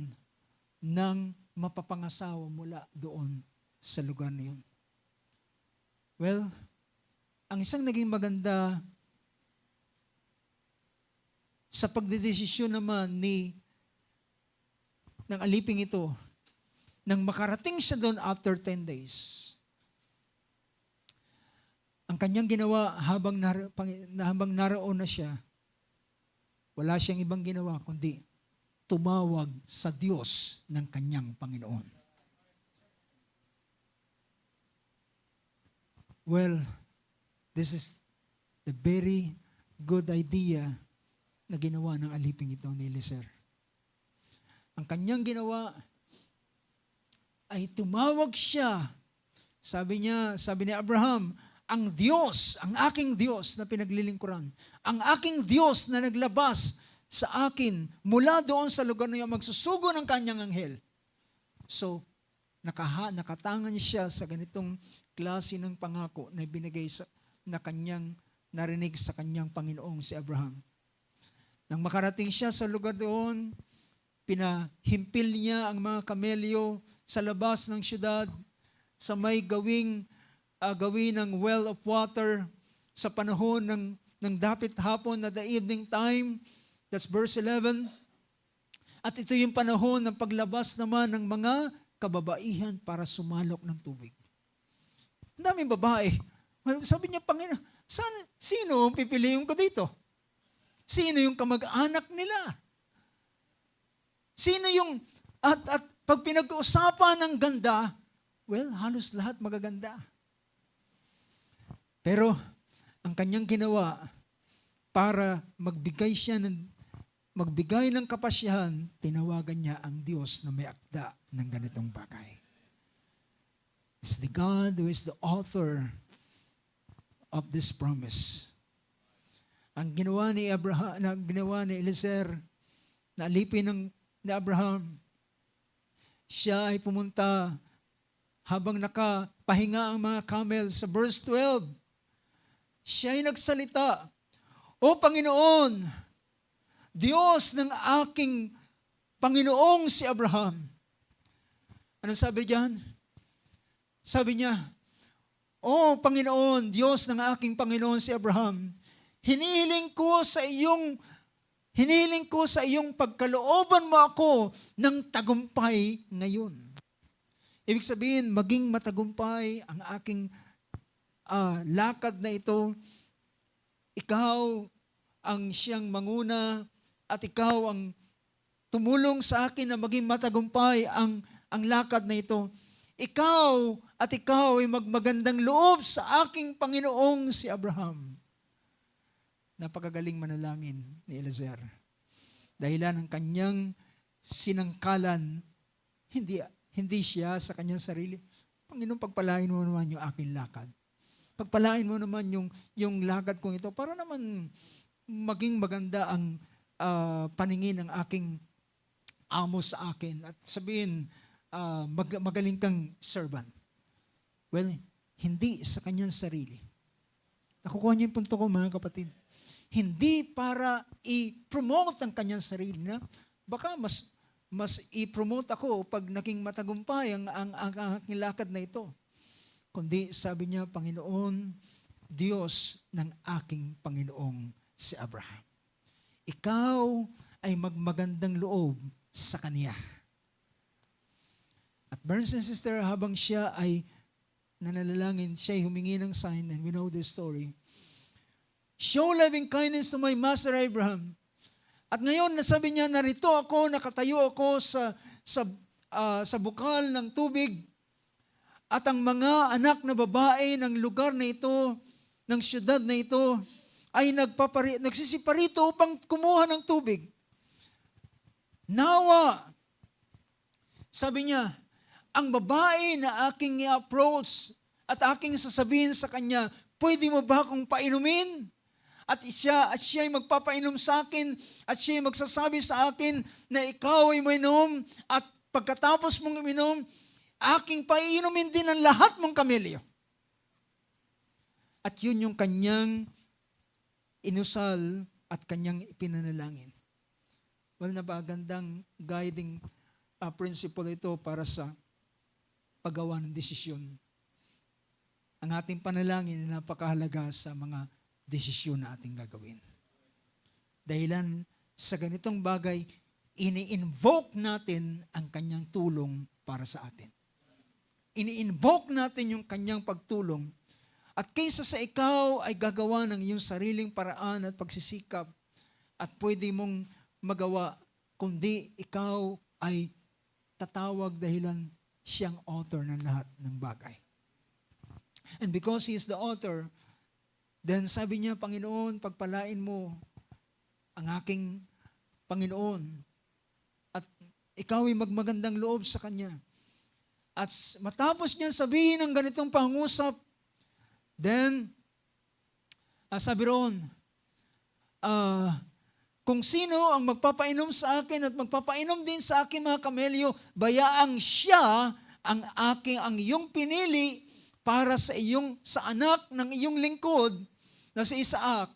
ng mapapangasawa mula doon sa lugar na yun. Well, ang isang naging maganda sa pagdedesisyon naman ng aliping ito, nang makarating siya doon after 10 days, ang kanyang ginawa habang naroon na siya, wala siyang ibang ginawa kundi tumawag sa Diyos ng kanyang Panginoon. Well, this is the very good idea na ginawa ng aliping ito ni Eliezer. Ang kanyang ginawa ay tumawag siya. Sabi ni Abraham, ang Diyos, ang aking Diyos na pinaglilingkuran, ang aking Diyos na naglabas sa akin mula doon sa lugar na yun, magsusugo ng kanyang anghel. So, nakatangan siya sa ganitong klase ng pangako na binigay na kanyang narinig sa kanyang Panginoong si Abraham. Nang makarating siya sa lugar doon, pinahimpil niya ang mga kamelyo sa labas ng syudad, sa may gawin ng well of water, sa panahon ng dapit hapon na the evening time. That's verse 11. At ito yung panahon ng paglabas naman ng mga kababaihan para sumalok ng tubig. Ang daming babae. Sabi niya, Panginoon, sino ang pipiliin ko dito? Sino yung kamag-anak nila? Sino yung, at pag pinag-uusapan ng ganda, well, halos lahat magaganda. Pero, ang kanyang ginawa, para magbigay ng kapasyahan, tinawagan niya ang Diyos na may akda ng ganitong bagay. It's the God who is the author of this promise. Ang ginawa ni Eliezer, na alipin ni Abraham, siya ay pumunta habang nakapahinga ang mga camel sa verse 12. Siya ay nagsalita, O Panginoon, Diyos ng aking Panginoong si Abraham. Anong sabi diyan? Sabi niya, O Panginoon, Diyos ng aking Panginoon si Abraham, hinihiling ko sa iyong pagkalooban mo ako ng tagumpay ngayon. Ibig sabihin, maging matagumpay ang aking lakad na ito. Ikaw ang siyang manguna at ikaw ang tumulong sa akin na maging matagumpay ang lakad na ito. ikaw at ikaw ay magmagandang loob sa aking Panginoong si Abraham. Napakagaling manalangin ni Eliezer. Dahilan ng kanyang sinangkalan, hindi siya sa kanyang sarili. Panginoon, pagpalain mo naman yung aking lakad. Pagpalain mo naman yung lakad kong ito para naman maging maganda ang paningin ng aking amo sa akin at sabihin, magaling kang servant. Well, hindi sa kanyang sarili. Nakukuha niyo yung punto ko, mga kapatid. Hindi para i-promote ang kanyang sarili na baka mas i-promote ako pag naging matagumpay ang aking lakad na ito. Kundi sabi niya, Panginoon, Diyos ng aking Panginoong si Abraham. Ikaw ay magmagandang loob sa kanya. At brothers and sisters, habang siya ay nanalangin, siya ay humingi ng sign, and we know this story. Show loving kindness to my master Abraham. At ngayon, nasabi niya, narito ako, nakatayo ako sa bukal ng tubig, at ang mga anak na babae ng lugar na ito, ng syudad na ito, ay nagsisiparito upang kumuha ng tubig. Nawa, sabi niya, ang babae na aking i-approach at aking sasabihin sa kanya, pwede mo ba akong painumin? At siya ay magpapainom sa akin at siya ay magsasabi sa akin na ikaw ay mainom at pagkatapos mong uminom, aking paiinumin din ang lahat mong kamelyo. At yun yung kanyang inusal at kanyang ipinanalangin. Well, napakagandang guiding principle ito para sa paggawa ng desisyon. Ang ating panalangin ay napakahalaga sa mga desisyon na ating gagawin. Dahilan sa ganitong bagay, ini-invoke natin ang kanyang tulong para sa atin. Ini-invoke natin yung kanyang pagtulong. At kaysa sa ikaw ay gagawa ng iyong sariling paraan at pagsisikap at pwede mong magawa, kundi ikaw ay tatawag dahilan siyang author ng lahat ng bagay. And because He is the author, then sabi niya, Panginoon, pagpalain mo ang aking Panginoon at ikaw ay magmagandang loob sa Kanya. At matapos niya sabihin ang ganitong pangusap, then, sabi roon, kung sino ang magpapainom sa akin at magpapainom din sa aking mga kamelyo, bayaang siya ang iyong pinili para sa anak ng iyong lingkod na si Isaac.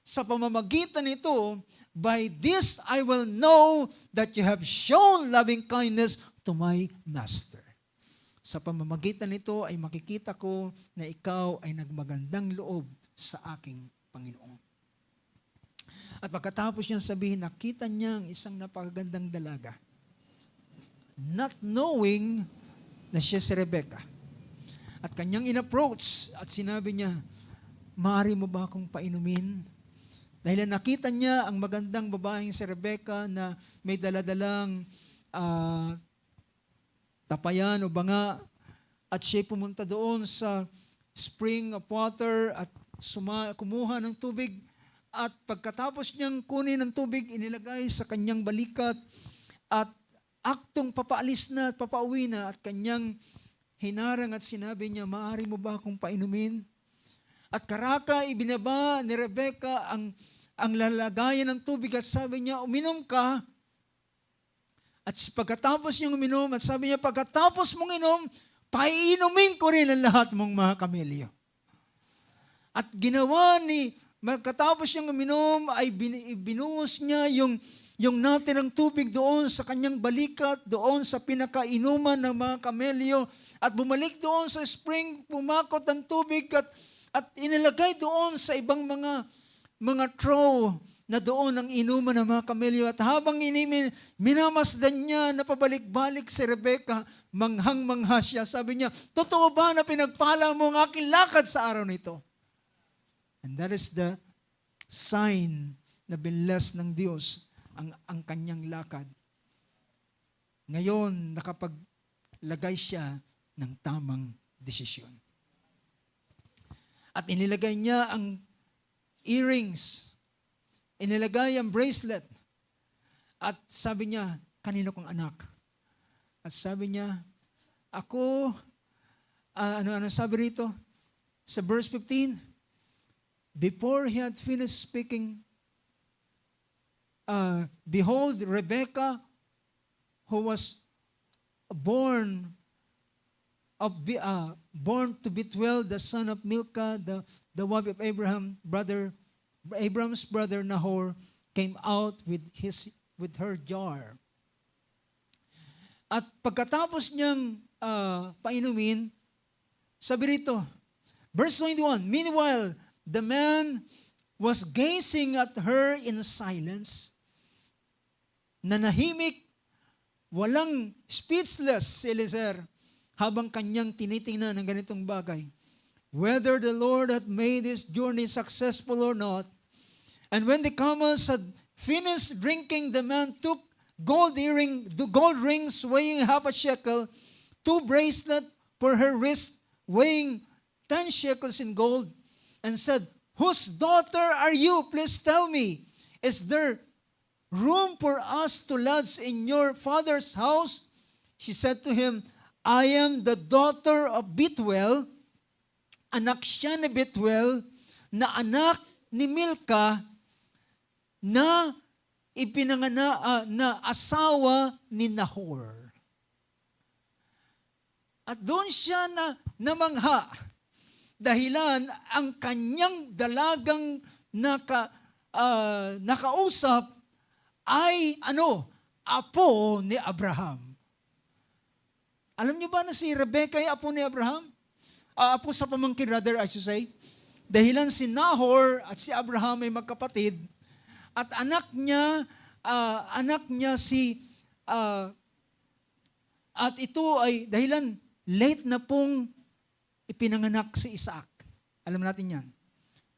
Sa pamamagitan nito, by this I will know that you have shown loving kindness to my master. Sa pamamagitan nito ay makikita ko na ikaw ay nagmagandang loob sa aking Panginoon. At pagkatapos niyang sabihin, nakita niya ang isang napakagandang dalaga. Not knowing na siya si Rebecca. At kanyang in-approach at sinabi niya, maaari mo ba akong painumin? Dahil nakita niya ang magandang babaeng si Rebecca na may daladalang tapayan o banga at siya pumunta doon sa spring of water at kumuha ng tubig at pagkatapos niyang kunin ng tubig, inilagay sa kanyang balikat at aktong papaalis na at papauwi na at kanyang hinarang at sinabi niya, maaari mo ba akong painumin? At karaka ibinaba ni Rebecca ang lalagayan ng tubig at sabi niya, uminom ka. At pagkatapos niyang uminom at sabi niya, pagkatapos mong inom, paiinumin ko rin ang lahat mong mga kamelyo. At ginawa pagkatapos niyang uminom, ay binuhos niya yung natirang tubig doon sa kanyang balikat, doon sa pinakainuman ng mga kamelyo, at bumalik doon sa spring, pumakot ng tubig at inilagay doon sa ibang mga trough na doon ang inuman ng mga kamelyo. At habang minamasdan niya na pabalik-balik si Rebecca, manghang-mangha siya. Sabi niya, totoo ba na pinagpala mo ang aking lakad sa araw nito? And that is the sign na binless ng Diyos ang kanyang lakad. Ngayon, nakapaglagay siya ng tamang desisyon. At inilagay niya ang earrings, inilagay ang bracelet, at sabi niya, kanino kong anak? At sabi niya, ako, ano sabi rito? Sa verse 15, before he had finished speaking, behold, Rebekah, who was born to Bethuel, the son of Milcah, the wife of Abraham's brother Nahor, came out with her jar. At pagkatapos niyang painumin, sabi rito, verse 21, meanwhile, the man was gazing at her in silence. Nanahimik, walang speechless si Eliezer habang kanyang tinitingnan ng ganitong bagay. Whether the Lord had made his journey successful or not. And when the camels had finished drinking, the man took gold rings weighing half a shekel, 2 bracelets for her wrist weighing 10 shekels in gold, and said, whose daughter are you? Please tell me. Is there room for us to lodge in your father's house? She said to him, I am the daughter of Bethuel. Anak siya ni Bethuel, na anak ni Milcah, na na asawa ni Nahor. At doon siya namangha, dahilan ang kanyang dalagang nakausap ay apo ni Abraham. Alam niyo ba na si Rebekah ay apo ni Abraham? Apo sa pamangkin, rather I should say. Dahilan si Nahor at si Abraham ay magkapatid, at anak niya at ito ay dahilan late na pong ipinanganak si Isaac. Alam natin yan.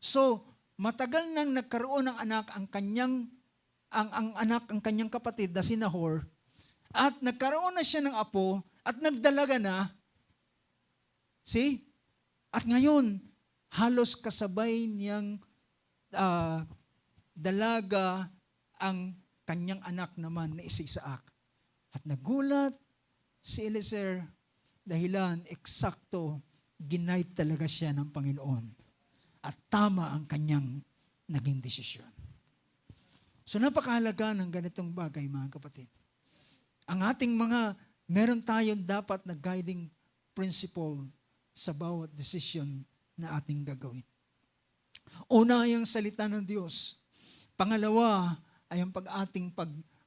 So, matagal nang nagkaroon ng anak ang kanyang kapatid na si Nahor, at nagkaroon na siya ng apo at nagdalaga na. See? At ngayon, halos kasabay niyang dalaga ang kanyang anak naman na si Isaac. At nagulat si Eliezer dahilan eksakto giniide talaga siya ng Panginoon. At tama ang kanyang naging desisyon. So napakahalaga ng ganitong bagay, mga kapatid. Ang ating meron tayong dapat na guiding principle sa bawat desisyon na ating gagawin. Una ay ang salita ng Diyos. Pangalawa ay ang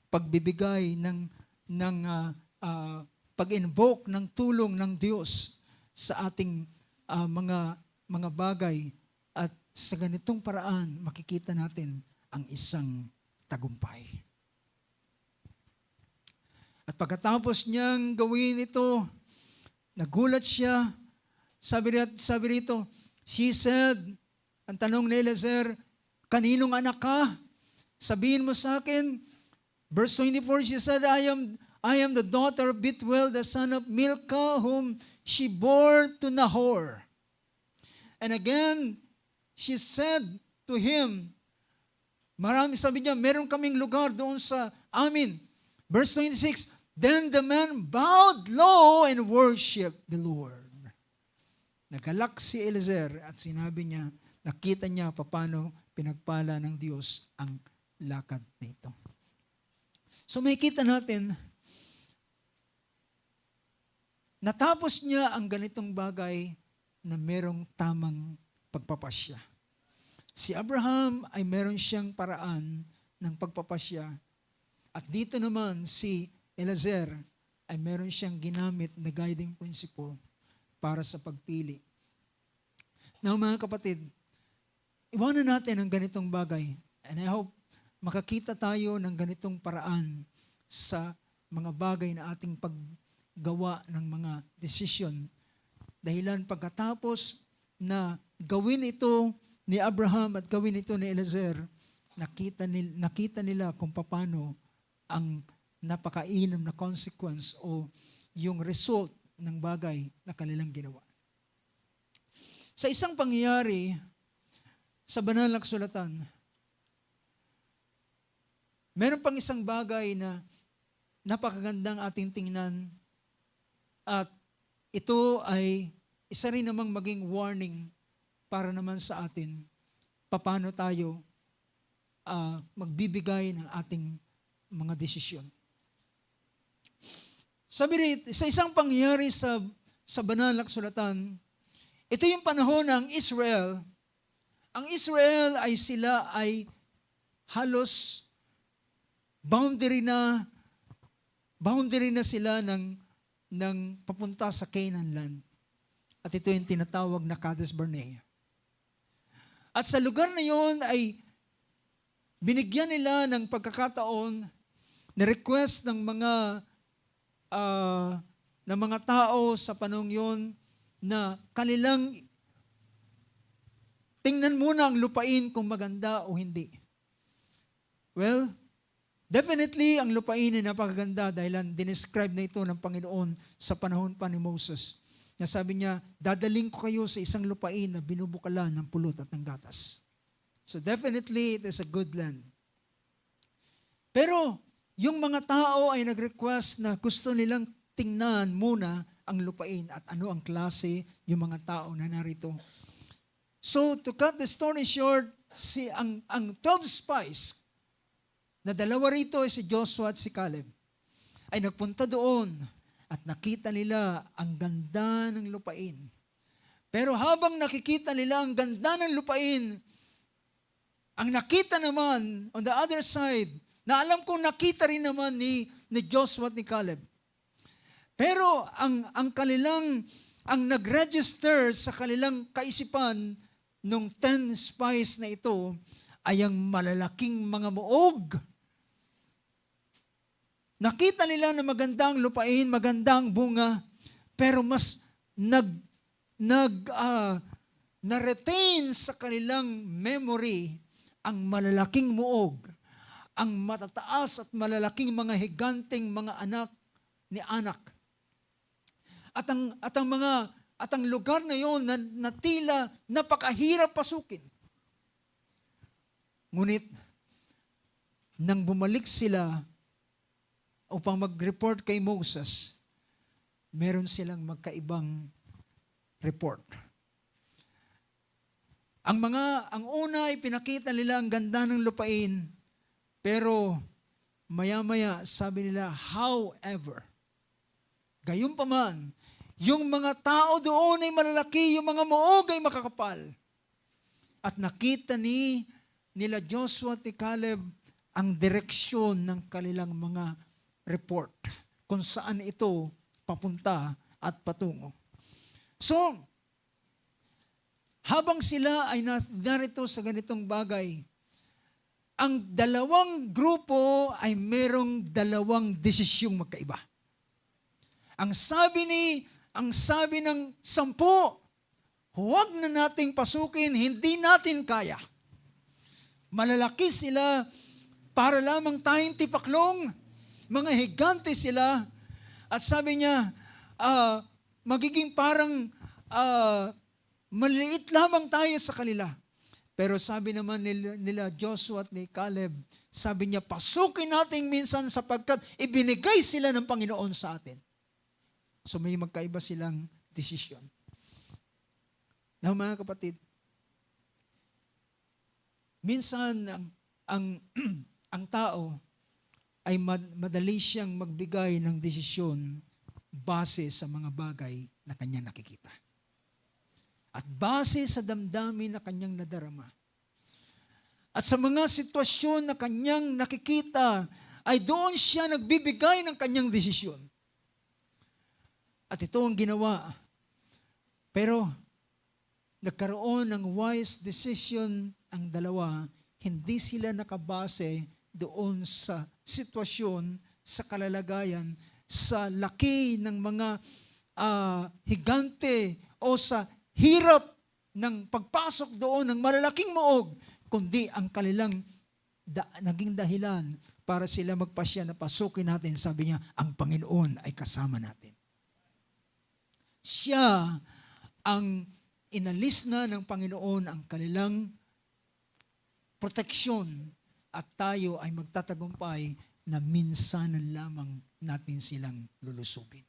pagbibigay ng pag-invoke ng tulong ng Diyos sa ating mga bagay, at sa ganitong paraan makikita natin ang isang tagumpay. At pagkatapos niyang gawin ito, nagulat siya. Sabi rito, she said, ang tanong ni Eliezer, kaninong anak ka? Sabihin mo sa akin. Verse 24, she said, I am the daughter of Bethuel, the son of Milcah, whom she bore to Nahor. And again, she said to him, sabi niya, meron kaming lugar doon sa amin. Verse 26, then the man bowed low and worshiped the Lord. Nagalak si Eliezer at sinabi niya, nakita niya paano pinagpala ng Diyos ang lakad nito. So makikita natin, natapos niya ang ganitong bagay na merong tamang pagpapasya. Si Abraham ay meron siyang paraan ng pagpapasya, at dito naman si Eliezer ay meron siyang ginamit na guiding principle para sa pagpili. Now mga kapatid, iwanan natin ang ganitong bagay, and I hope makakita tayo ng ganitong paraan sa mga bagay na ating paggawa ng mga desisyon. Dahilan pagkatapos na gawin ito ni Abraham at gawin ito ni Eliezer, nakita nila kung paano ang napakainam na consequence o yung result ng bagay na kanilang ginawa. Sa isang pangyayari sa banal na kasulatan, meron pang isang bagay na napakagandang ating tingnan at ito ay isa rin namang maging warning para naman sa atin paano tayo magbibigay ng ating mga desisyon. Sabi rin, sa isang pangyayari sa banal na kasulatan, ito yung panahon ng Israel. Ang Israel ay sila ay halos boundary na sila ng papunta sa Canaan land. At ito yung tinatawag na Kadesh Barnea. At sa lugar na yon ay binigyan nila ng pagkakataon na request ng mga tao sa panahon yon na kanilang tingnan muna ang lupain kung maganda o hindi. Well, definitely ang lupain ay napakaganda dahil dinescribe na ito ng Panginoon sa panahon pa ni Moses. Na sabi niya, dadaling ko kayo sa isang lupain na binubukalan ng pulot at ng gatas. So definitely it is a good land. Pero yung mga tao ay nag-request na gusto nilang tingnan muna ang lupain at ano ang klase yung mga tao na narito. So to cut the story short, ang 12 spies na dalawa rito ay si Joshua at si Caleb ay nagpunta doon at nakita nila ang ganda ng lupain. Pero habang nakikita nila ang ganda ng lupain, ang nakita naman on the other side, na alam kong nakita rin naman ni Joshua at ni Caleb. Pero ang nag-register sa kanilang kaisipan nung 10 spies na ito ay ang malalaking mga muog. Nakita nila na magandang lupain, magandang bunga, pero mas na-retain sa kanilang memory ang malalaking muog, ang matataas at malalaking mga higanteng mga anak ni Anak. At ang lugar na yon na tila napakahirap pasukin. Ngunit nang bumalik sila upang mag-report kay Moses, meron silang magkaibang report. Ang una ay pinakita nila ang ganda ng lupain, pero maya-maya sabi nila, however, gayunpaman, yung mga tao doon ay malalaki, yung mga muog ay makakapal. At nakita nila Joshua at Caleb ang direksyon ng kanilang mga report, kung saan ito papunta at patungo. So, habang sila ay narito sa ganitong bagay, ang dalawang grupo ay merong dalawang desisyong magkaiba. Ang sabi ng 10, huwag na nating pasukin, hindi natin kaya. Malalaki sila, para lamang tayong tipaklong, mga higante sila, at sabi niya, magiging parang maliit lamang tayo sa kanila. Pero sabi naman nila Joshua at ni Caleb, sabi niya, pasukin natin minsan sapagkat ibinigay sila ng Panginoon sa atin. So may magkaiba silang desisyon. Now mga kapatid, minsan ang tao ay madali siyang magbigay ng desisyon base sa mga bagay na kanyang nakikita. At base sa damdamin na kanyang nadarama. At sa mga sitwasyon na kanyang nakikita, ay doon siya nagbibigay ng kanyang desisyon. At ito ang ginawa. Pero nagkaroon ng wise decision ang dalawa, hindi sila nakabase doon sa sitwasyon, sa kalalagayan, sa laki ng mga higante o sa hirap ng pagpasok doon ng malalaking muog, kundi ang kanilang naging dahilan para sila magpasya na pasukin natin. Sabi niya, ang Panginoon ay kasama natin. Siya ang inalis na ng Panginoon ang kanilang proteksyon at tayo ay magtatagumpay na minsanan lamang natin silang lulusubin.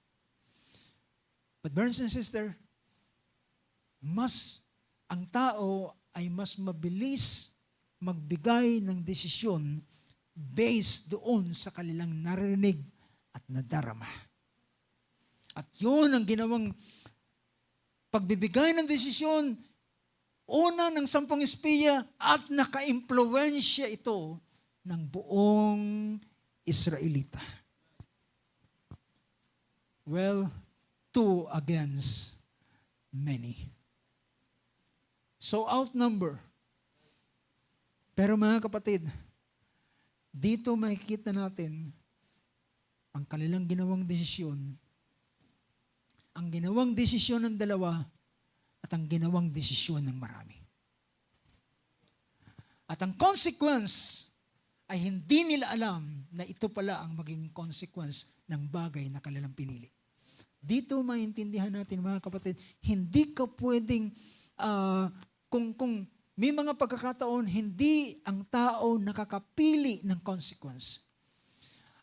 But brothers and sisters, ang tao ay mas mabilis magbigay ng desisyon based doon sa kanilang narinig at nadarama. At yun ang ginawang pagbibigay ng desisyon, una ng 10 espiya at naka-impluwensya ito ng buong Israelita. Well, 2 against many. So outnumber. Pero mga kapatid, dito makikita natin ang kanilang ginawang desisyon. Ang ginawang desisyon ng dalawa at ang ginawang desisyon ng marami. At ang consequence ay hindi nila alam na ito pala ang maging consequence ng bagay na kanilang pinili. Dito maintindihan natin mga kapatid, hindi ka pwedeng, kung may mga pagkakataon, hindi ang tao nakakapili ng consequence.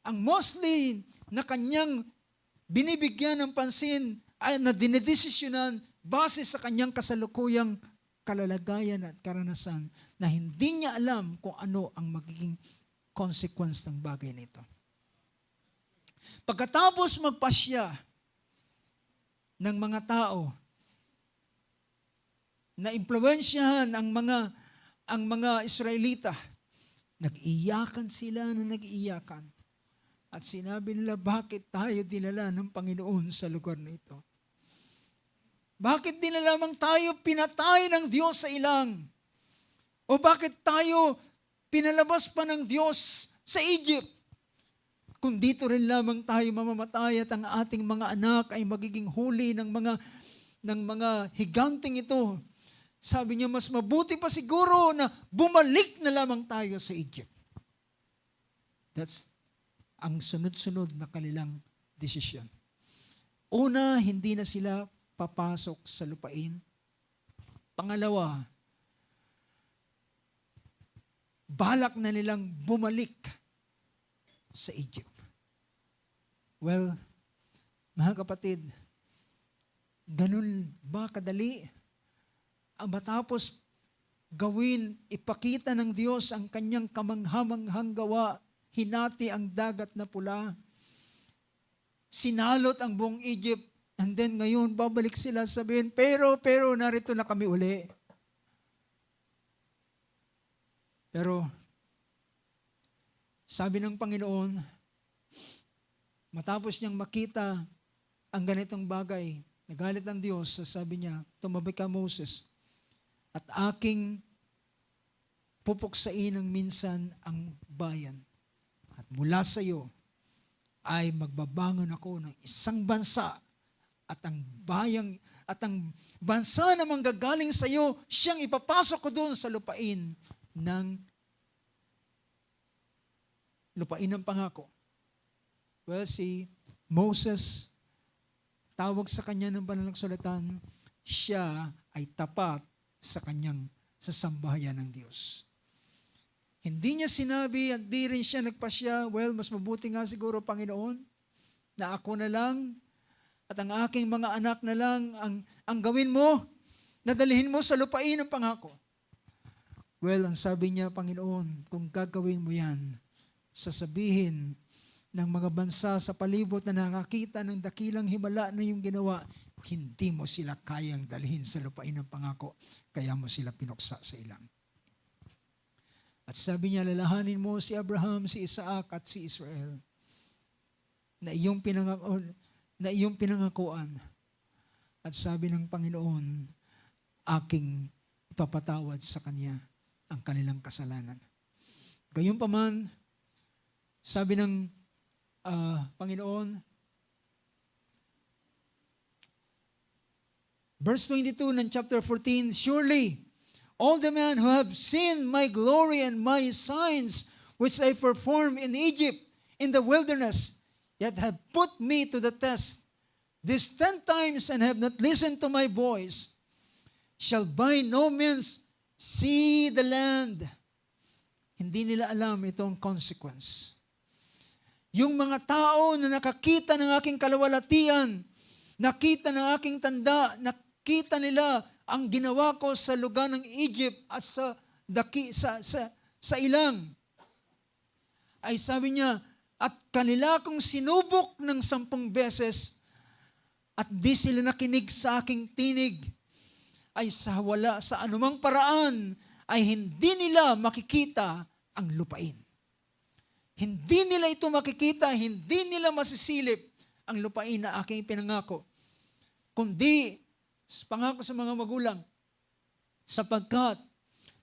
Ang mostly na kanyang binibigyan ng pansin ay na dinedesisyonan base sa kanyang kasalukuyang kalalagayan at karanasan na hindi niya alam kung ano ang magiging consequence ng bagay nito. Pagkatapos magpasya ng mga tao na impluwensyahan ang mga Israelita, nag-iyakan sila na nag-iyakan. At sinabi nila, bakit tayo dinala ng Panginoon sa lugar na ito? Bakit di na lamang tayo pinatay ng Diyos sa ilang? O bakit tayo pinalabas pa ng Diyos sa Egypt? Kung dito rin lamang tayo mamamatay at ang ating mga anak ay magiging huli ng mga higanting ito. Sabi niya, mas mabuti pa siguro na bumalik na lamang tayo sa Egypt. That's ang sunod-sunod na kanilang desisyon. Una, hindi na sila papasok sa lupain. Pangalawa, balak na nilang bumalik sa Egypt. Well, mga kapatid, ganun ba kadali? Ang matapos gawin, ipakita ng Diyos ang kanyang kamanghamanghang gawa, hinati ang dagat na pula, sinalot ang buong Egypt, and then ngayon babalik sila sabihin, pero narito na kami uli. Pero sabi ng Panginoon, matapos niyang makita ang ganitong bagay, nagalit ang Diyos, sabi niya, tumabi ka Moses, at aking pupuksain ng minsan ang bayan. At mula sa iyo ay magbabangon ako ng isang bansa at ang bansa na manggagaling sa iyo, siyang ipapasok ko doon sa lupain ng pangako. Well, si Moses, tawag sa kanya ng banal na kasulatan, siya ay tapat sa kanyang sasambahayan ng Diyos. Hindi niya sinabi at di rin siya nagpasya, well, mas mabuti nga siguro, Panginoon, na ako na lang at ang aking mga anak na lang ang gawin mo, nadalihin mo sa lupain ng pangako. Well, ang sabi niya, Panginoon, kung gagawin mo yan, sasabihin ng mga bansa sa palibot na nakakita ng dakilang himala na yung ginawa, hindi mo sila kayang dalhin sa lupain ng pangako, kaya mo sila pinuksa sa ilang. At sabi niya, lalahanin mo si Abraham, si Isaac at si Israel na iyong pinangakuan. At sabi ng Panginoon, aking ipapatawad sa kanya ang kanilang kasalanan. Gayunpaman, sabi ng Panginoon, verse 22 ng chapter 14, surely all the men who have seen my glory and my signs which I performed in Egypt, in the wilderness, yet have put me to the test, These 10 times and have not listened to my voice shall by no means see the land. Hindi nila alam itong consequence. Yung mga tao na nakakita ng aking kalawalatian, nakita ng aking tanda, nakita nila ang ginawa ko sa lugar ng Egypt at sa ilang, ay sabi niya, at kanila kong sinubok ng 10 beses at di sila nakinig sa aking tinig, ay sa anumang paraan ay hindi nila makikita ang lupain. Hindi nila ito makikita, hindi nila masisilip ang lupain na aking pinangako. Kundi, pangako sa mga magulang, sapagkat,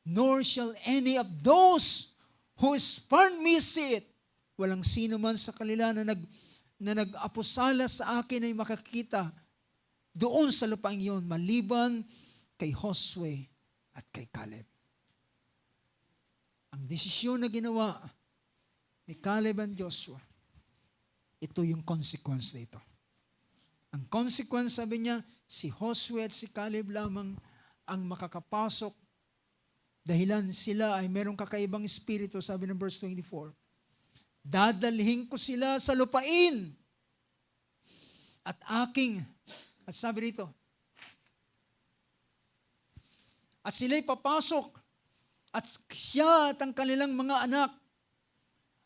nor shall any of those who spurn me see it. Walang sino man sa kanila na nag-apusala sa akin ay makakita doon sa lupain yon, maliban kay Josue at kay Caleb. Ang desisyon na ginawa ni Caleb and Joshua, ito yung consequence nito. Ang consequence, sabi niya, si Josue at si Caleb lamang ang makakapasok dahilan sila ay merong kakaibang espiritu, sabi ng verse 24. Dadalhin ko sila sa lupain at sabi rito, at sila'y papasok at siya at ang kanilang mga anak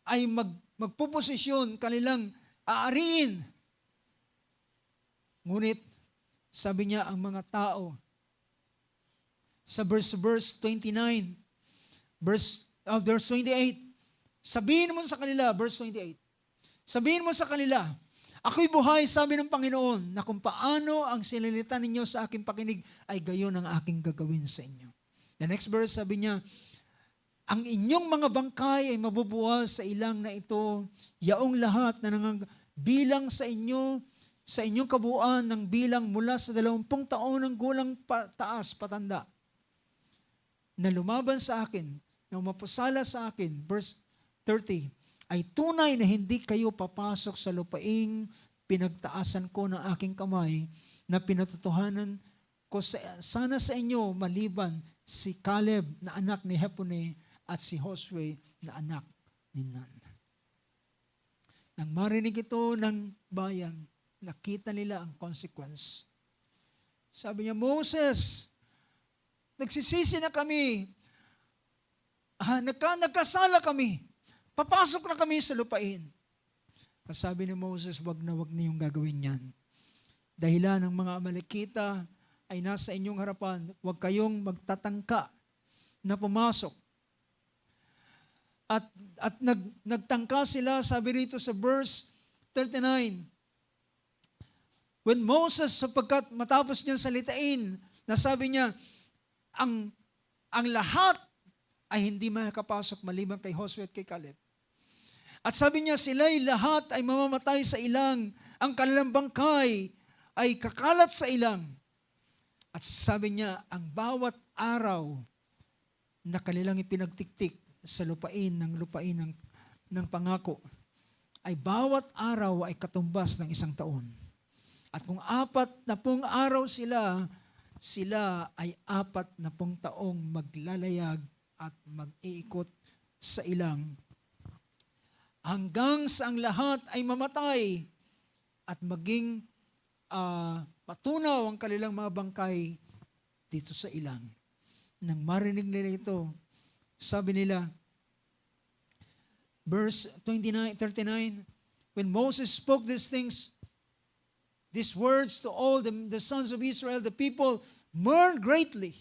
ay magpuposisyon, kanilang aariin. Ngunit, sabi niya, ang mga tao, sa verse 29, verse 28, sabihin mo sa kanila, verse 28, sabihin mo sa kanila, ako'y buhay, sabi ng Panginoon, na kung paano ang sinalita ninyo sa aking pakinig, ay gayon ang aking gagawin sa inyo. The next verse, sabi niya, ang inyong mga bangkay ay mabubuwas sa ilang na ito, yaong lahat na bilang sa inyong kabuuan ng bilang mula sa 20 taon ng gulang taas patanda, na lumaban sa akin, na umapusala sa akin, verse 30, ay tunay na hindi kayo papasok sa lupaing pinagtaasan ko ng aking kamay, na pinatutuhanan ko sana sa inyo maliban si Caleb na anak ni Jephunneh at si Josue na anak ni Nun. Nang marinig ito ng bayan, nakita nila ang consequence. Sabi niya, Moses, nagsisisi na kami. Nagkasala kami. Papasok na kami sa lupain. Sabi ni Moses, wag na niyong gagawin yan. Dahilan ng mga Amalekita ay nasa inyong harapan, wag kayong magtatangka na pumasok. At nagtangka sila, sabi rito sa verse 39, when Moses, sapagkat matapos niyang salitain, nasabi niya, ang lahat ay hindi makakapasok maliban kay Josue at kay Caleb. At sabi niya, sila'y lahat ay mamamatay sa ilang, ang kanilang bangkay ay kakalat sa ilang. At sabi niya, ang bawat araw na kanilang ipinagtiktik sa lupain ng pangako, ay bawat araw ay katumbas ng 1 taon. At kung 40 araw sila ay 40 taong maglalayag at mag-iikot sa ilang hanggang sa ang lahat ay mamatay at maging patunaw ang kanilang mga bangkay dito sa ilang. Nang marinig nila ito, sabi nila, verse 39, when Moses spoke these words to all the sons of Israel, the people mourned greatly.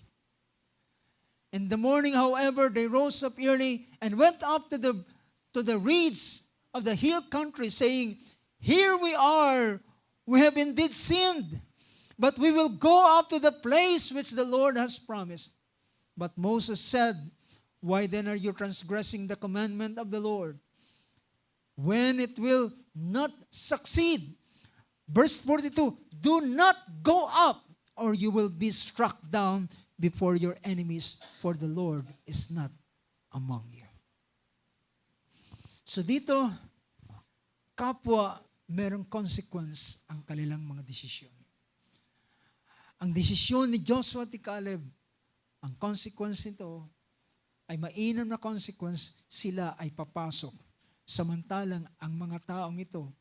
In the morning, however, they rose up early and went up to the reeds of the hill country, saying, here we are, we have indeed sinned, but we will go up to the place which the Lord has promised. But Moses said, why then are you transgressing the commandment of the Lord, when it will not succeed? Verse 42, do not go up, or you will be struck down before your enemies, for the Lord is not among you. So dito, kapwa merong consequence ang kanilang mga desisyon. Ang desisyon ni Joshua at Caleb, ang consequence nito ay mainam na consequence, sila ay papasok. Samantalang ang mga taong ito,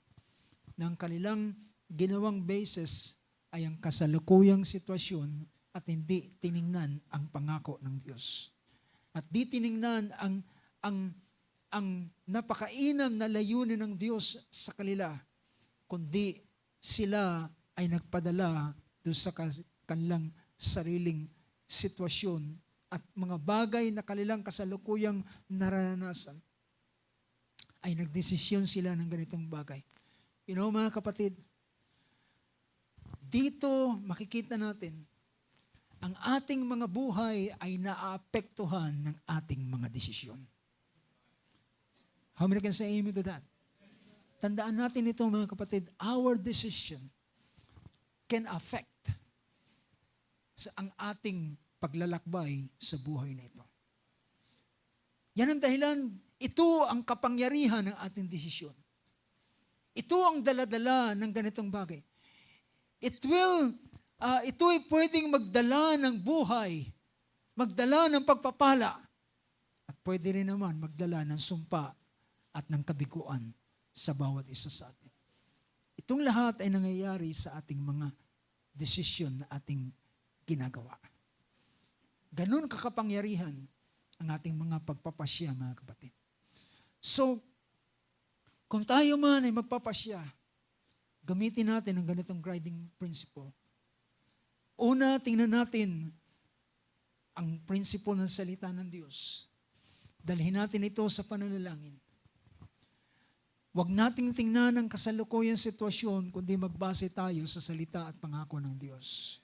ng kanilang ginawang basis ay ang kasalukuyang sitwasyon at hindi tiningnan ang pangako ng Diyos. At di tiningnan ang napakainam na layunin ng Diyos sa kanila, kundi sila ay nagpadala doon sa kanilang sariling sitwasyon at mga bagay na kanilang kasalukuyang naranasan, ay nagdesisyon sila ng ganitong bagay. You know, mga kapatid, dito makikita natin, ang ating mga buhay ay naaapektuhan ng ating mga desisyon. How many can say amen to that? Tandaan natin ito, mga kapatid, our decision can affect ang ating paglalakbay sa buhay na ito. Yan ang dahilan, ito ang kapangyarihan ng ating desisyon. Ito ang daladala ng ganitong bagay. Ito ay pwedeng magdala ng buhay, magdala ng pagpapala, at pwede rin naman magdala ng sumpa at ng kabiguan sa bawat isa sa atin. Itong lahat ay nangyayari sa ating mga desisyon na ating ginagawa. Ganun kakapangyarihan ang ating mga pagpapasya, mga kapatid. So, kung tayo man ay magpapasya, gamitin natin ang ganitong guiding principle. Una, tingnan natin ang prinsipyo ng salita ng Diyos. Dalhin natin ito sa pananalangin. Huwag nating tingnan ang kasalukuyang sitwasyon, kundi magbase tayo sa salita at pangako ng Diyos.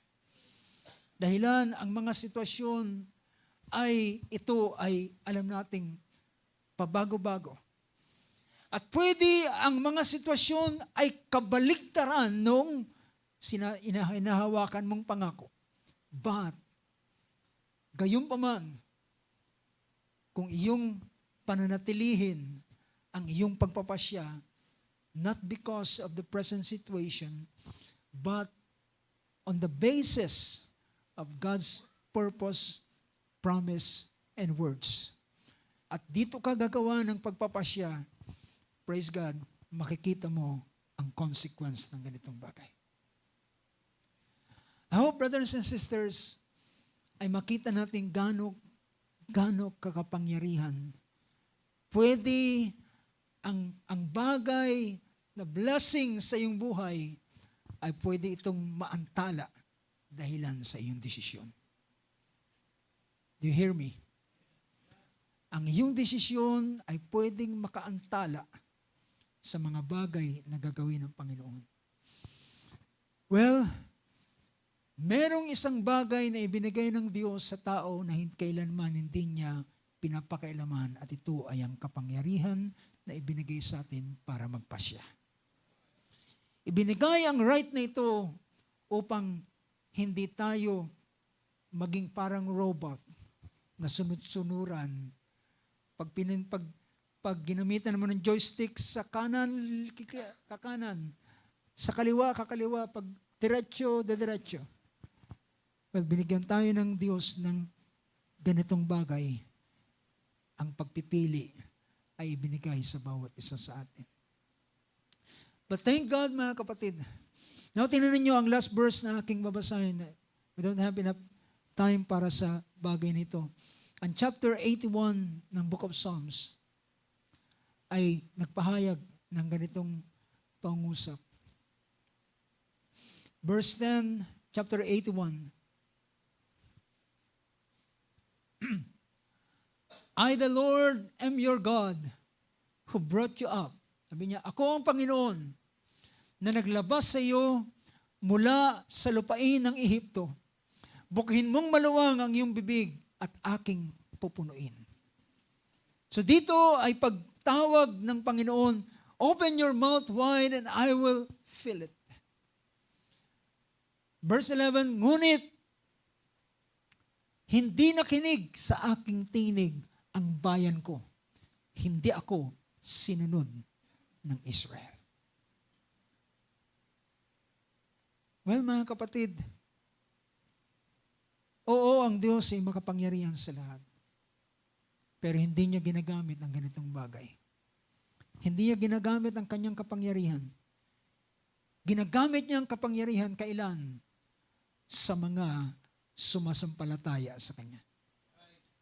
Dahilan, ang mga sitwasyon ito ay alam nating pabago-bago. At pwede ang mga sitwasyon ay kabaliktaran nung inahawakan mong pangako. But, gayunpaman, kung iyong pananatilihin ang iyong pagpapasya, not because of the present situation, but on the basis of God's purpose, promise, and words. At dito ka gagawa ng pagpapasya, praise God, makikita mo ang consequence ng ganitong bagay. I hope, brothers and sisters, ay makita natin gaano kakapangyarihan. Pwede ang bagay na blessing sa iyong buhay ay pwede itong maantala dahilan sa iyong desisyon. Do you hear me? Ang iyong desisyon ay pwedeng makaantala sa mga bagay na gagawin ng Panginoon. Well, merong isang bagay na ibinigay ng Diyos sa tao na kailanman hindi niya pinapakailaman, at ito ay ang kapangyarihan na ibinigay sa atin para magpasya. Ibinigay ang right na ito upang hindi tayo maging parang robot na sunod-sunuran. Pag ginamitan naman ng joystick sa kanan, kakanan. Sa kaliwa, kakaliwa. Pag diretso, diretso. Well, binigyan tayo ng Diyos ng ganitong bagay. Ang pagpipili ay ibinigay sa bawat isa sa atin. But thank God, mga kapatid. Now, tingnan ninyo ang last verse na aking babasahin. We don't have enough time para sa bagay nito. Ang chapter 81 ng Book of Psalms ay nagpahayag ng ganitong pangusap. Verse 10, chapter 81. I, the Lord, am your God, who brought you up. Sabi niya, ako ang Panginoon na naglabas sa iyo mula sa lupain ng Ehipto. Bukihin mong maluwang ang iyong bibig at aking pupunuin. So dito ay pagtawag ng Panginoon, open your mouth wide and I will fill it. Verse 11, ngunit hindi nakinig sa aking tinig ang bayan ko. Hindi ako sinunod ng Israel. Well, mga kapatid, oo, ang Diyos ay makapangyarihan sa lahat. Pero hindi niya ginagamit ang ganitong bagay. Hindi niya ginagamit ang kanyang kapangyarihan. Ginagamit niya ang kapangyarihan kailan? Sa mga sumasampalataya sa Kanya.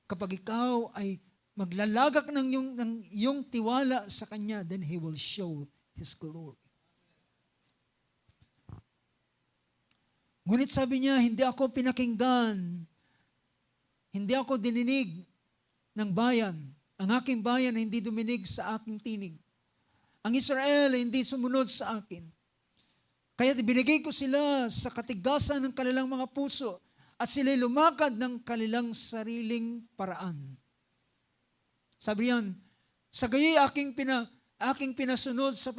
Kapag ikaw ay maglalagak ng iyong tiwala sa Kanya, then He will show His glory. Ngunit sabi niya, hindi ako pinakinggan, hindi ako dininig ng bayan. Ang aking bayan ay hindi duminig sa aking tinig. Ang Israel ay hindi sumunod sa akin. Kaya binigay ko sila sa katigasan ng kanilang mga puso at sila'y lumakad ng kanilang sariling paraan. Sabi yan, sa gayoy aking pinasunod sa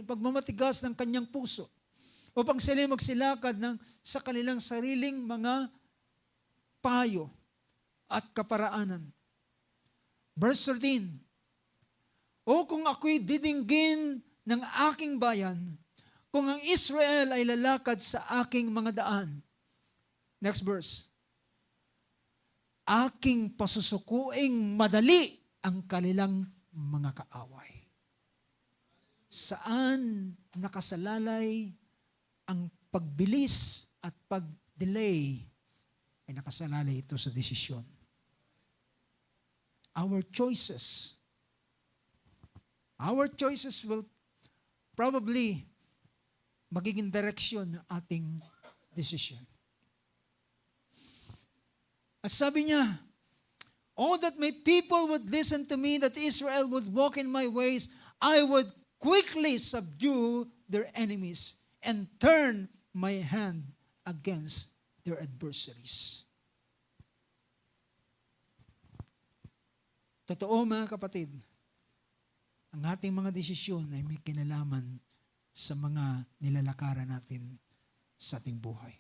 pagmamatigas ng kanyang puso upang sila'y magsilakad sa kanilang sariling mga payo at kaparaanan. Verse 13, O kung ako'y didinggin ng aking bayan, kung ang Israel ay lalakad sa aking mga daan. Next verse. Aking pasusukuing madali ang kanilang mga kaaway. Saan nakasalalay ang pagbilis at pag-delay ay nakasalalay ito sa desisyon. Our choices will probably magiging direksyon ng ating desisyon. At sabi niya, Oh, that my people would listen to me, that Israel would walk in my ways, I would quickly subdue their enemies and turn my hand against their adversaries. Totoo mga kapatid, ang ating mga desisyon ay may kinalaman sa mga nilalakaran natin sa ating buhay.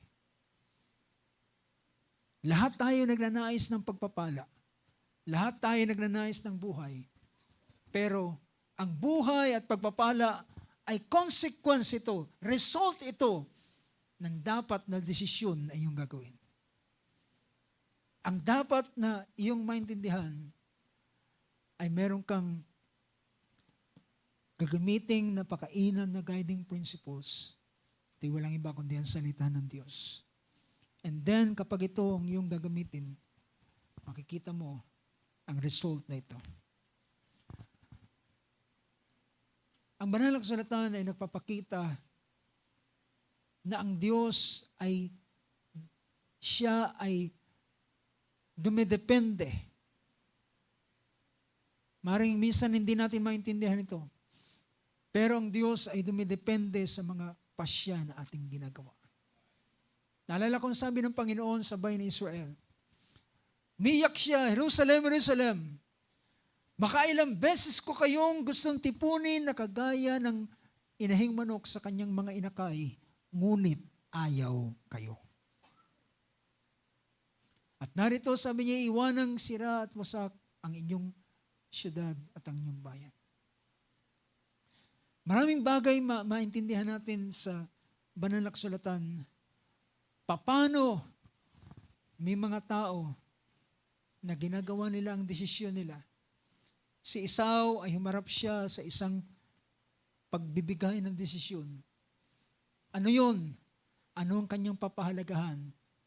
Lahat tayo nagnanais ng pagpapala. Lahat tayo nagnanais ng buhay. Pero ang buhay at pagpapala ay consequence ito, result ito ng dapat na desisyon na iyong gagawin. Ang dapat na iyong maintindihan ay meron kang gagamiting na pakainan na guiding principles. Ito'y walang iba kundi ang salita ng Diyos. And then, kapag ito ang iyong gagamitin, makikita mo ang result na ito. Ang banal na kasulatan ay nagpapakita na ang Diyos ay siya ay dumidepende. Maring minsan hindi natin maintindihan ito. Pero ang Diyos ay dumidepende sa mga pasya na ating ginagawa. Naalala ko sabi ng Panginoon sa bayan ng Israel, Miyak siya, Jerusalem, Jerusalem, makailang beses ko kayong gustong tipunin na kagaya ng inahing manok sa kanyang mga inakay, ngunit ayaw kayo. At narito sabi niya, iwanang sira at wasak ang inyong syudad at ang inyong bayan. Maraming bagay maintindihan natin sa banal na kasulatan. Paano may mga tao na ginagawa nila ang desisyon nila. Si Esau ay humarap siya sa isang pagbibigay ng desisyon. Ano yun? Ano ang kanyang papahalagahan?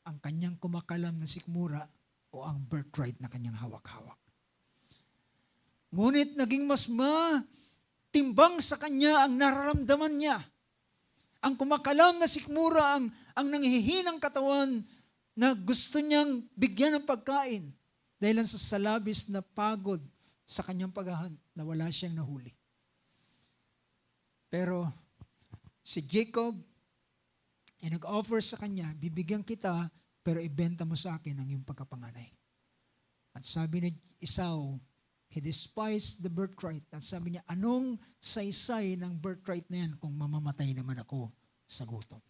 Ang kanyang kumakalam na sikmura o ang birthright na kanyang hawak-hawak. Ngunit naging mas timbang sa kanya ang nararamdaman niya. Ang kumakalam na sikmura, ang nanghihinang katawan na gusto niyang bigyan ng pagkain dahil sa salabis na pagod sa kanyang paghahanap na wala siyang nahuli. Pero si Jacob ay nag-offer sa kanya, bibigyan kita pero ibenta mo sa akin ang iyong pagkapanganay. At sabi ni Esau, he despised the birthright. At sabi niya, anong saysay ng birthright na yan kung mamamatay naman ako sa gutom?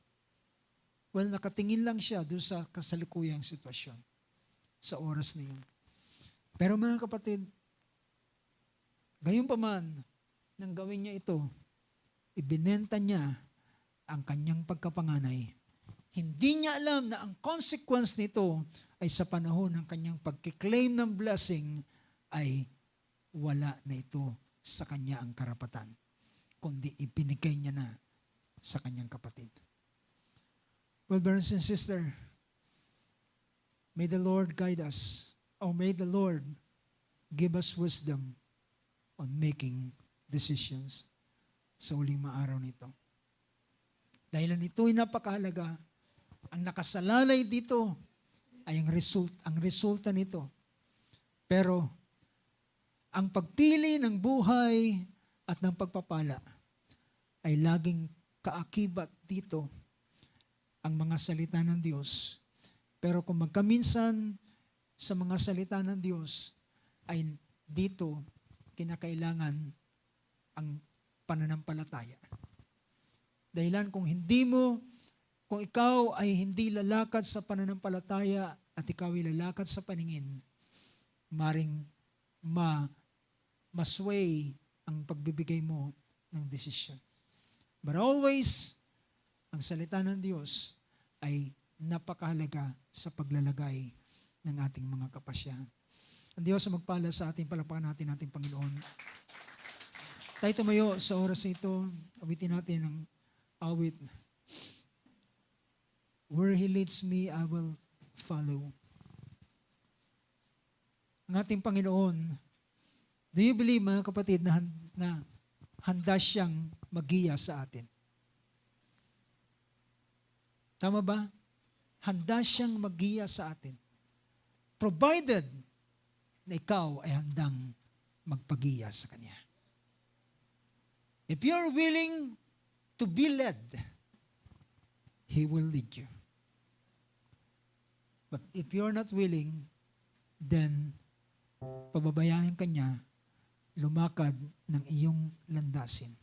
Well, nakatingin lang siya doon sa kasalukuyang sitwasyon sa oras na yun. Pero mga kapatid, gayon pa man, nang gawin niya ito, ibinenta niya ang kanyang pagkapanganay, Hindi niya alam na ang consequence nito ay sa panahon ng kanyang pagkiklaim ng blessing ay wala na ito sa kanya ang karapatan, kundi ibinigay niya na sa kanyang kapatid. Well, brothers and sisters, may the Lord guide us, or may the Lord give us wisdom on making decisions sa uling maaraw nito. Dahil ito'y napakahalaga, ang nakasalalay dito ay ang resulta nito. Pero ang pagpili ng buhay at ng pagpapala ay laging kaakibat dito ang mga salita ng Diyos. Pero kung magkaminsan sa mga salita ng Diyos ay dito kinakailangan ang pananampalataya. Dahilan kung ikaw ay hindi lalakad sa pananampalataya at ikaw ay lalakad sa paningin, maring masway ang pagbibigay mo ng desisyon. But always, ang salita ng Diyos ay napakahalaga sa paglalagay ng ating mga kapasyahan. Ang Diyos ang magpala sa ating, palapakan natin ating Panginoon. Tayo tumayo sa oras ito, awitin natin ang awit. Where He leads me, I will follow. Ang ating Panginoon, do you believe, mga kapatid, na handa siyang magiya sa atin? Tama ba? Handa siyang magiya sa atin. Provided na ikaw ay handang magpagiya sa Kanya. If you're willing to be led, He will lead you. But if you're not willing, then pababayaan ka niya lumakad ng iyong landasin.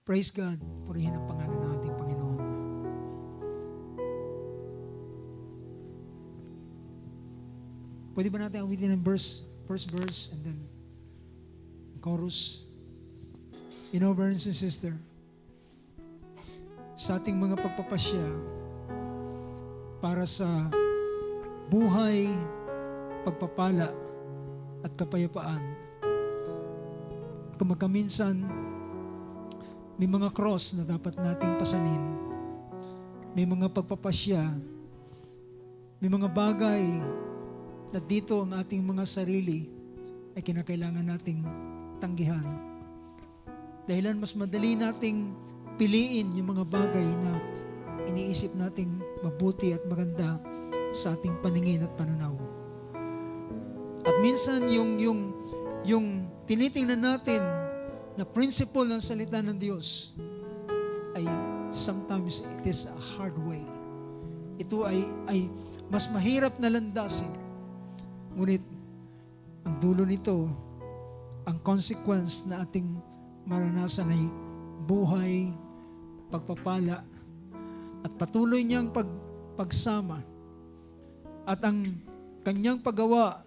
Praise God. Purihin ang pangalan ng ating Panginoon. Pwede ba natin awitin ang first verse and then chorus? You know, brothers and sisters, sa ating mga pagpapasya para sa buhay, pagpapala at kapayapaan, kung magkaminsan may mga cross na dapat nating pasanin, may mga pagpapasya, may mga bagay na dito ang ating mga sarili ay kinakailangan nating tanggihan. Dahilan mas madali nating piliin yung mga bagay na iniisip nating mabuti at maganda sa ating paningin at pananaw. At minsan yung tinitingnan natin na principle ng salita ng Diyos ay sometimes it is a hard way. Ito ay mas mahirap na landasin. Ngunit ang dulo nito, ang consequence na ating maranasan ay buhay, pagpapala, at patuloy niyang pagsama at ang kanyang paggawa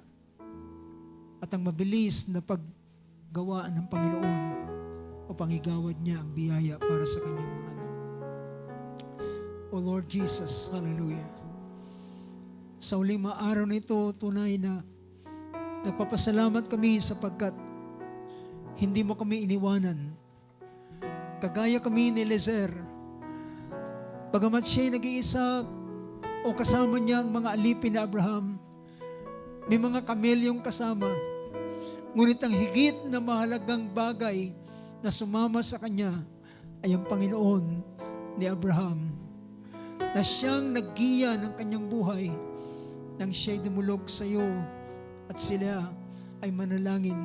at ang mabilis na paggawa ng Panginoon o pangigawad niya ang biyaya para sa kanyang mga anak. O Lord Jesus, hallelujah. Sa uling mga araw na ito, tunay na nagpapasalamat kami sapagkat hindi mo kami iniwanan. Kagaya kami ni Eliezer, bagamat siya'y nag-iisa o kasama niya ang mga alipin ni Abraham, may mga kamelyong kasama, ngunit ang higit na mahalagang bagay na sumama sa kanya ay ang Panginoon ni Abraham, na siyang naggiya ng kanyang buhay nang siya'y dumulog sa iyo at sila ay manalangin.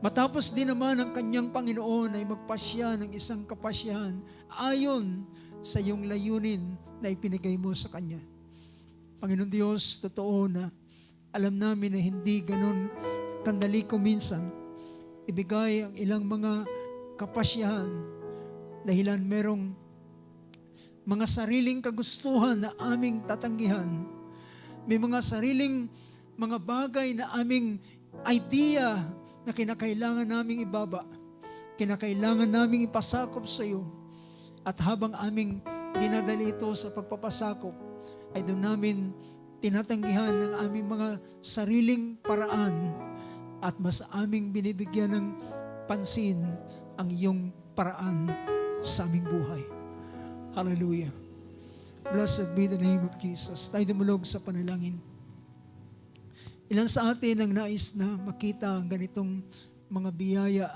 Matapos din naman ang kanyang Panginoon ay magpasya ng isang kapasyahan ayon sa iyong layunin na ipinigay mo sa kanya. Panginoon Diyos, totoo na alam namin na hindi ganun kandali ko minsan ibigay ang ilang mga kapasyahan dahilan merong mga sariling kagustuhan na aming tatanggihan. May mga sariling mga bagay na aming idea na kinakailangan naming ibaba, kinakailangan naming ipasakop sa iyo. At habang aming dinadala ito sa pagpapasakop, ay doon namin tinatanggihan ng aming mga sariling paraan at mas aming binibigyan ng pansin ang iyong paraan sa aming buhay. Hallelujah. Blessed be the name of Jesus. Tayo dumulog sa panalangin. Ilan sa atin ang nais na makita ang ganitong mga biyaya,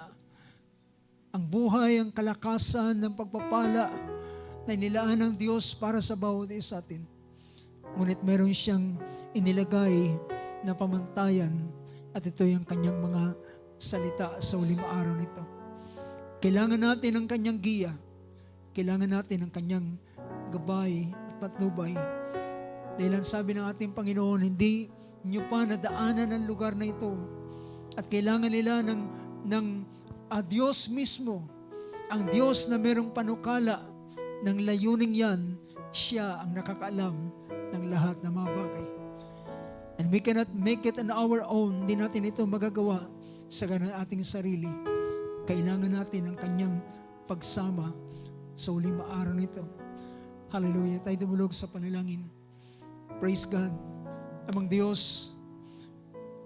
ang buhay, ang kalakasan ng pagpapala na inilaan ng Diyos para sa bawat isa atin. Ngunit meron siyang inilagay na pamantayan at ito yung kanyang mga salita sa uling araw nito. Kailangan natin ang kanyang giya. Kailangan natin ang kanyang gabay at patnubay. Dahil ang sabi ng ating Panginoon, hindi niyo pa nadaanan ang lugar na ito. At kailangan nila ng Diyos mismo, ang Diyos na merong panukala ng layuning yan, siya ang nakakaalam ng lahat ng mga bagay. And we cannot make it on our own. Hindi natin ito magagawa sa ating sarili. Kailangan natin ang kanyang pagsama sa uling araw nito. Hallelujah. Tayo dumulog sa panalangin. Praise God. Amang Diyos,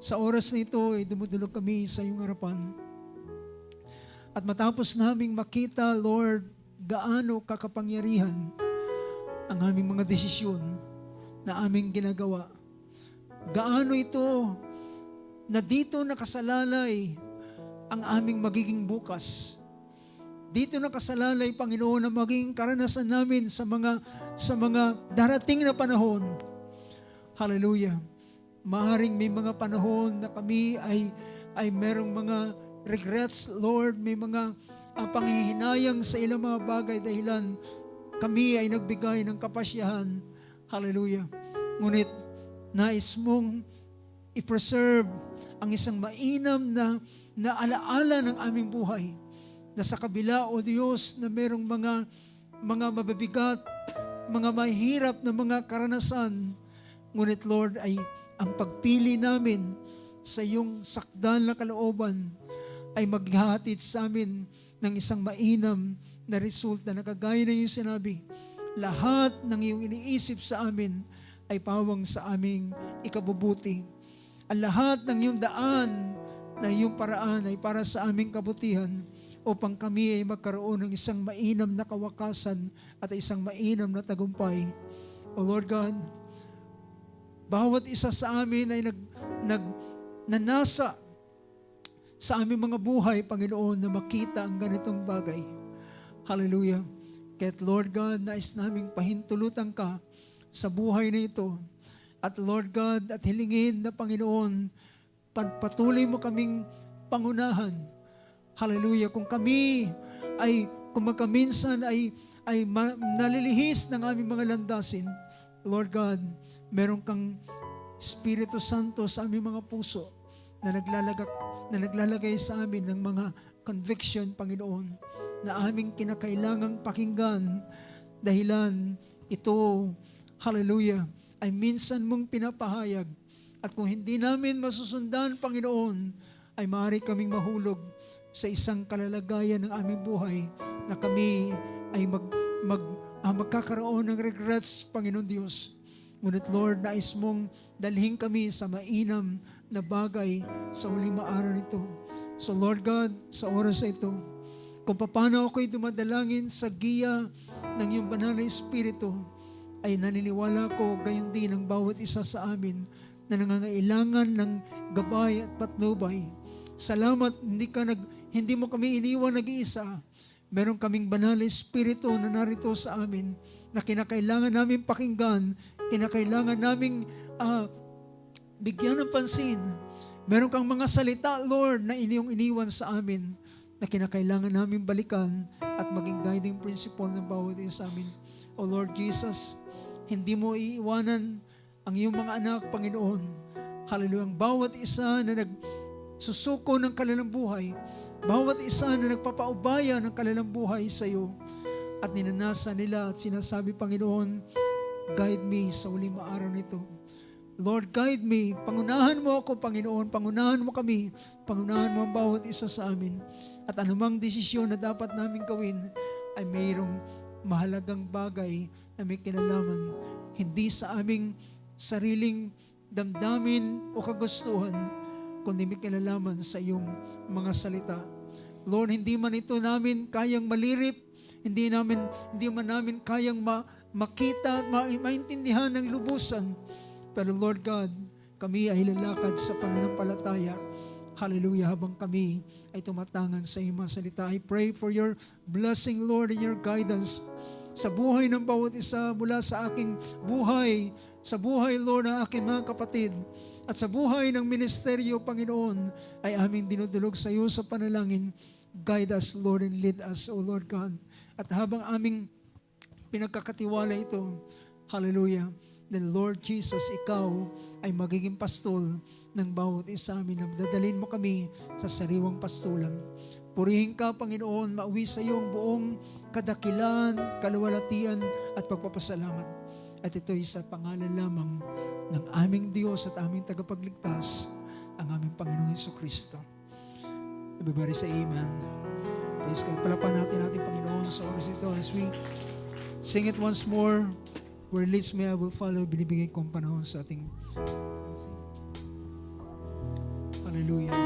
sa oras na ito ay dumudulog kami sa iyong harapan. At matapos naming makita, Lord, gaano kakapangyarihan ang aming mga desisyon na aming ginagawa. Gaano ito na dito nakasalalay ang aming magiging bukas. Dito nakasalalay, Panginoon, ang magiging karanasan namin sa mga darating na panahon. Hallelujah. Maaaring may mga panahon na kami ay merong mga regrets, Lord, may mga panghihinayang sa ilang mga bagay dahilan kami ay nagbigay ng kapasyahan. Hallelujah. Ngunit nais mong i-preserve ang isang mainam na alaala ng aming buhay na sa kabila, O Diyos, na merong mga mababigat, mga mahirap na mga karanasan. Ngunit Lord, ay ang pagpili namin sa iyong sakdal na kalooban ay maghahatid sa amin ng isang mainam na resulta na kagaya na iyong sinabi. Lahat ng iyong iniisip sa amin ay pawang sa aming ikabubuti. Ang lahat ng iyong daan na iyong paraan ay para sa aming kabutihan upang kami ay magkaroon ng isang mainam na kawakasan at isang mainam na tagumpay. O Lord God, bawat isa sa amin ay nanasa sa aming mga buhay, Panginoon, na makita ang ganitong bagay. Hallelujah. Kaya't Lord God, nais naming pahintulutan ka sa buhay na ito. At Lord God, at hilingin na Panginoon, patuloy mo kaming pangunahan. Hallelujah. Kung magkaminsan ay nalilihis ng aming mga landasin, Lord God, meron kang Espiritu Santo sa aming mga puso na naglalagay sa amin ng mga conviction, Panginoon, na aming kinakailangang pakinggan dahilan ito, hallelujah, ay minsan mong pinapahayag. At kung hindi namin masusundan, Panginoon, ay maaari kaming mahulog sa isang kalalagayan ng aming buhay na kami ay magkakaroon ng regrets, Panginoon Diyos. Ngunit Lord, nais mong dalhin kami sa mainam na bagay sa huling araw nito. So Lord God, sa oras na ito, kung paano ako'y dumadalangin sa giya ng iyong banal na Espiritu, ay naniniwala ko gayon din ang bawat isa sa amin na nangangailangan ng gabay at patnubay. Salamat, hindi mo kami iniwan nag-iisa. Meron kaming banal na Espiritu na narito sa amin na kinakailangan namin pakinggan, kinakailangan naming bigyan ng pansin. Meron kang mga salita, Lord, na iyong iniwan sa amin na kinakailangan namin balikan at maging guiding principle ng bawat isa sa amin. O Lord Jesus, hindi mo iiwanan ang iyong mga anak, Panginoon. Hallelujah. Ang bawat isa na nagsusuko ng kanilang buhay, bawat isa na nagpapaubaya ng kanilang buhay sa iyo at ninanasa nila at sinasabi, Panginoon, guide me sa uling araw nito. Lord, guide me. Pangunahan mo ako, Panginoon. Pangunahan mo kami. Pangunahan mo ang bawat isa sa amin. At anumang desisyon na dapat namin gawin ay mayroong mahalagang bagay na may kinalaman hindi sa aming sariling damdamin o kagustuhan, kundi may kinalaman sa iyong mga salita. Lord, hindi man ito namin kayang malirip, hindi man namin kayang makita at maintindihan ng lubusan. Pero Lord God, kami ay lalakad sa pananampalataya. Hallelujah, habang kami ay tumatangan sa iyong mga salita. I pray for your blessing, Lord, and your guidance sa buhay ng bawat isa, mula sa aking buhay, sa buhay, Lord, ng aking mga kapatid, at sa buhay ng ministeryo, Panginoon, ay aming dinudulog sa iyo sa panalangin. Guide us, Lord, and lead us, O Lord God. At habang aming pinagkakatiwala ito, hallelujah, then Lord Jesus, Ikaw ay magiging pastol ng bawat isa amin. Dadalhin mo kami sa sariwang pastulan. Purihin ka, Panginoon, mauwi sa iyo ang buong kadakilan, kaluwalhatian at pagpapasalamat. At ito'y sa pangalan lamang ng aming Diyos at aming tagapagligtas, ang aming Panginoong Jesucristo. Everybody say amen. Praise God. Palapan natin Panginoon sa oras ito as we sing it once more. Where leads me, I will follow. Binibigay kong panahon sa ating Hallelujah.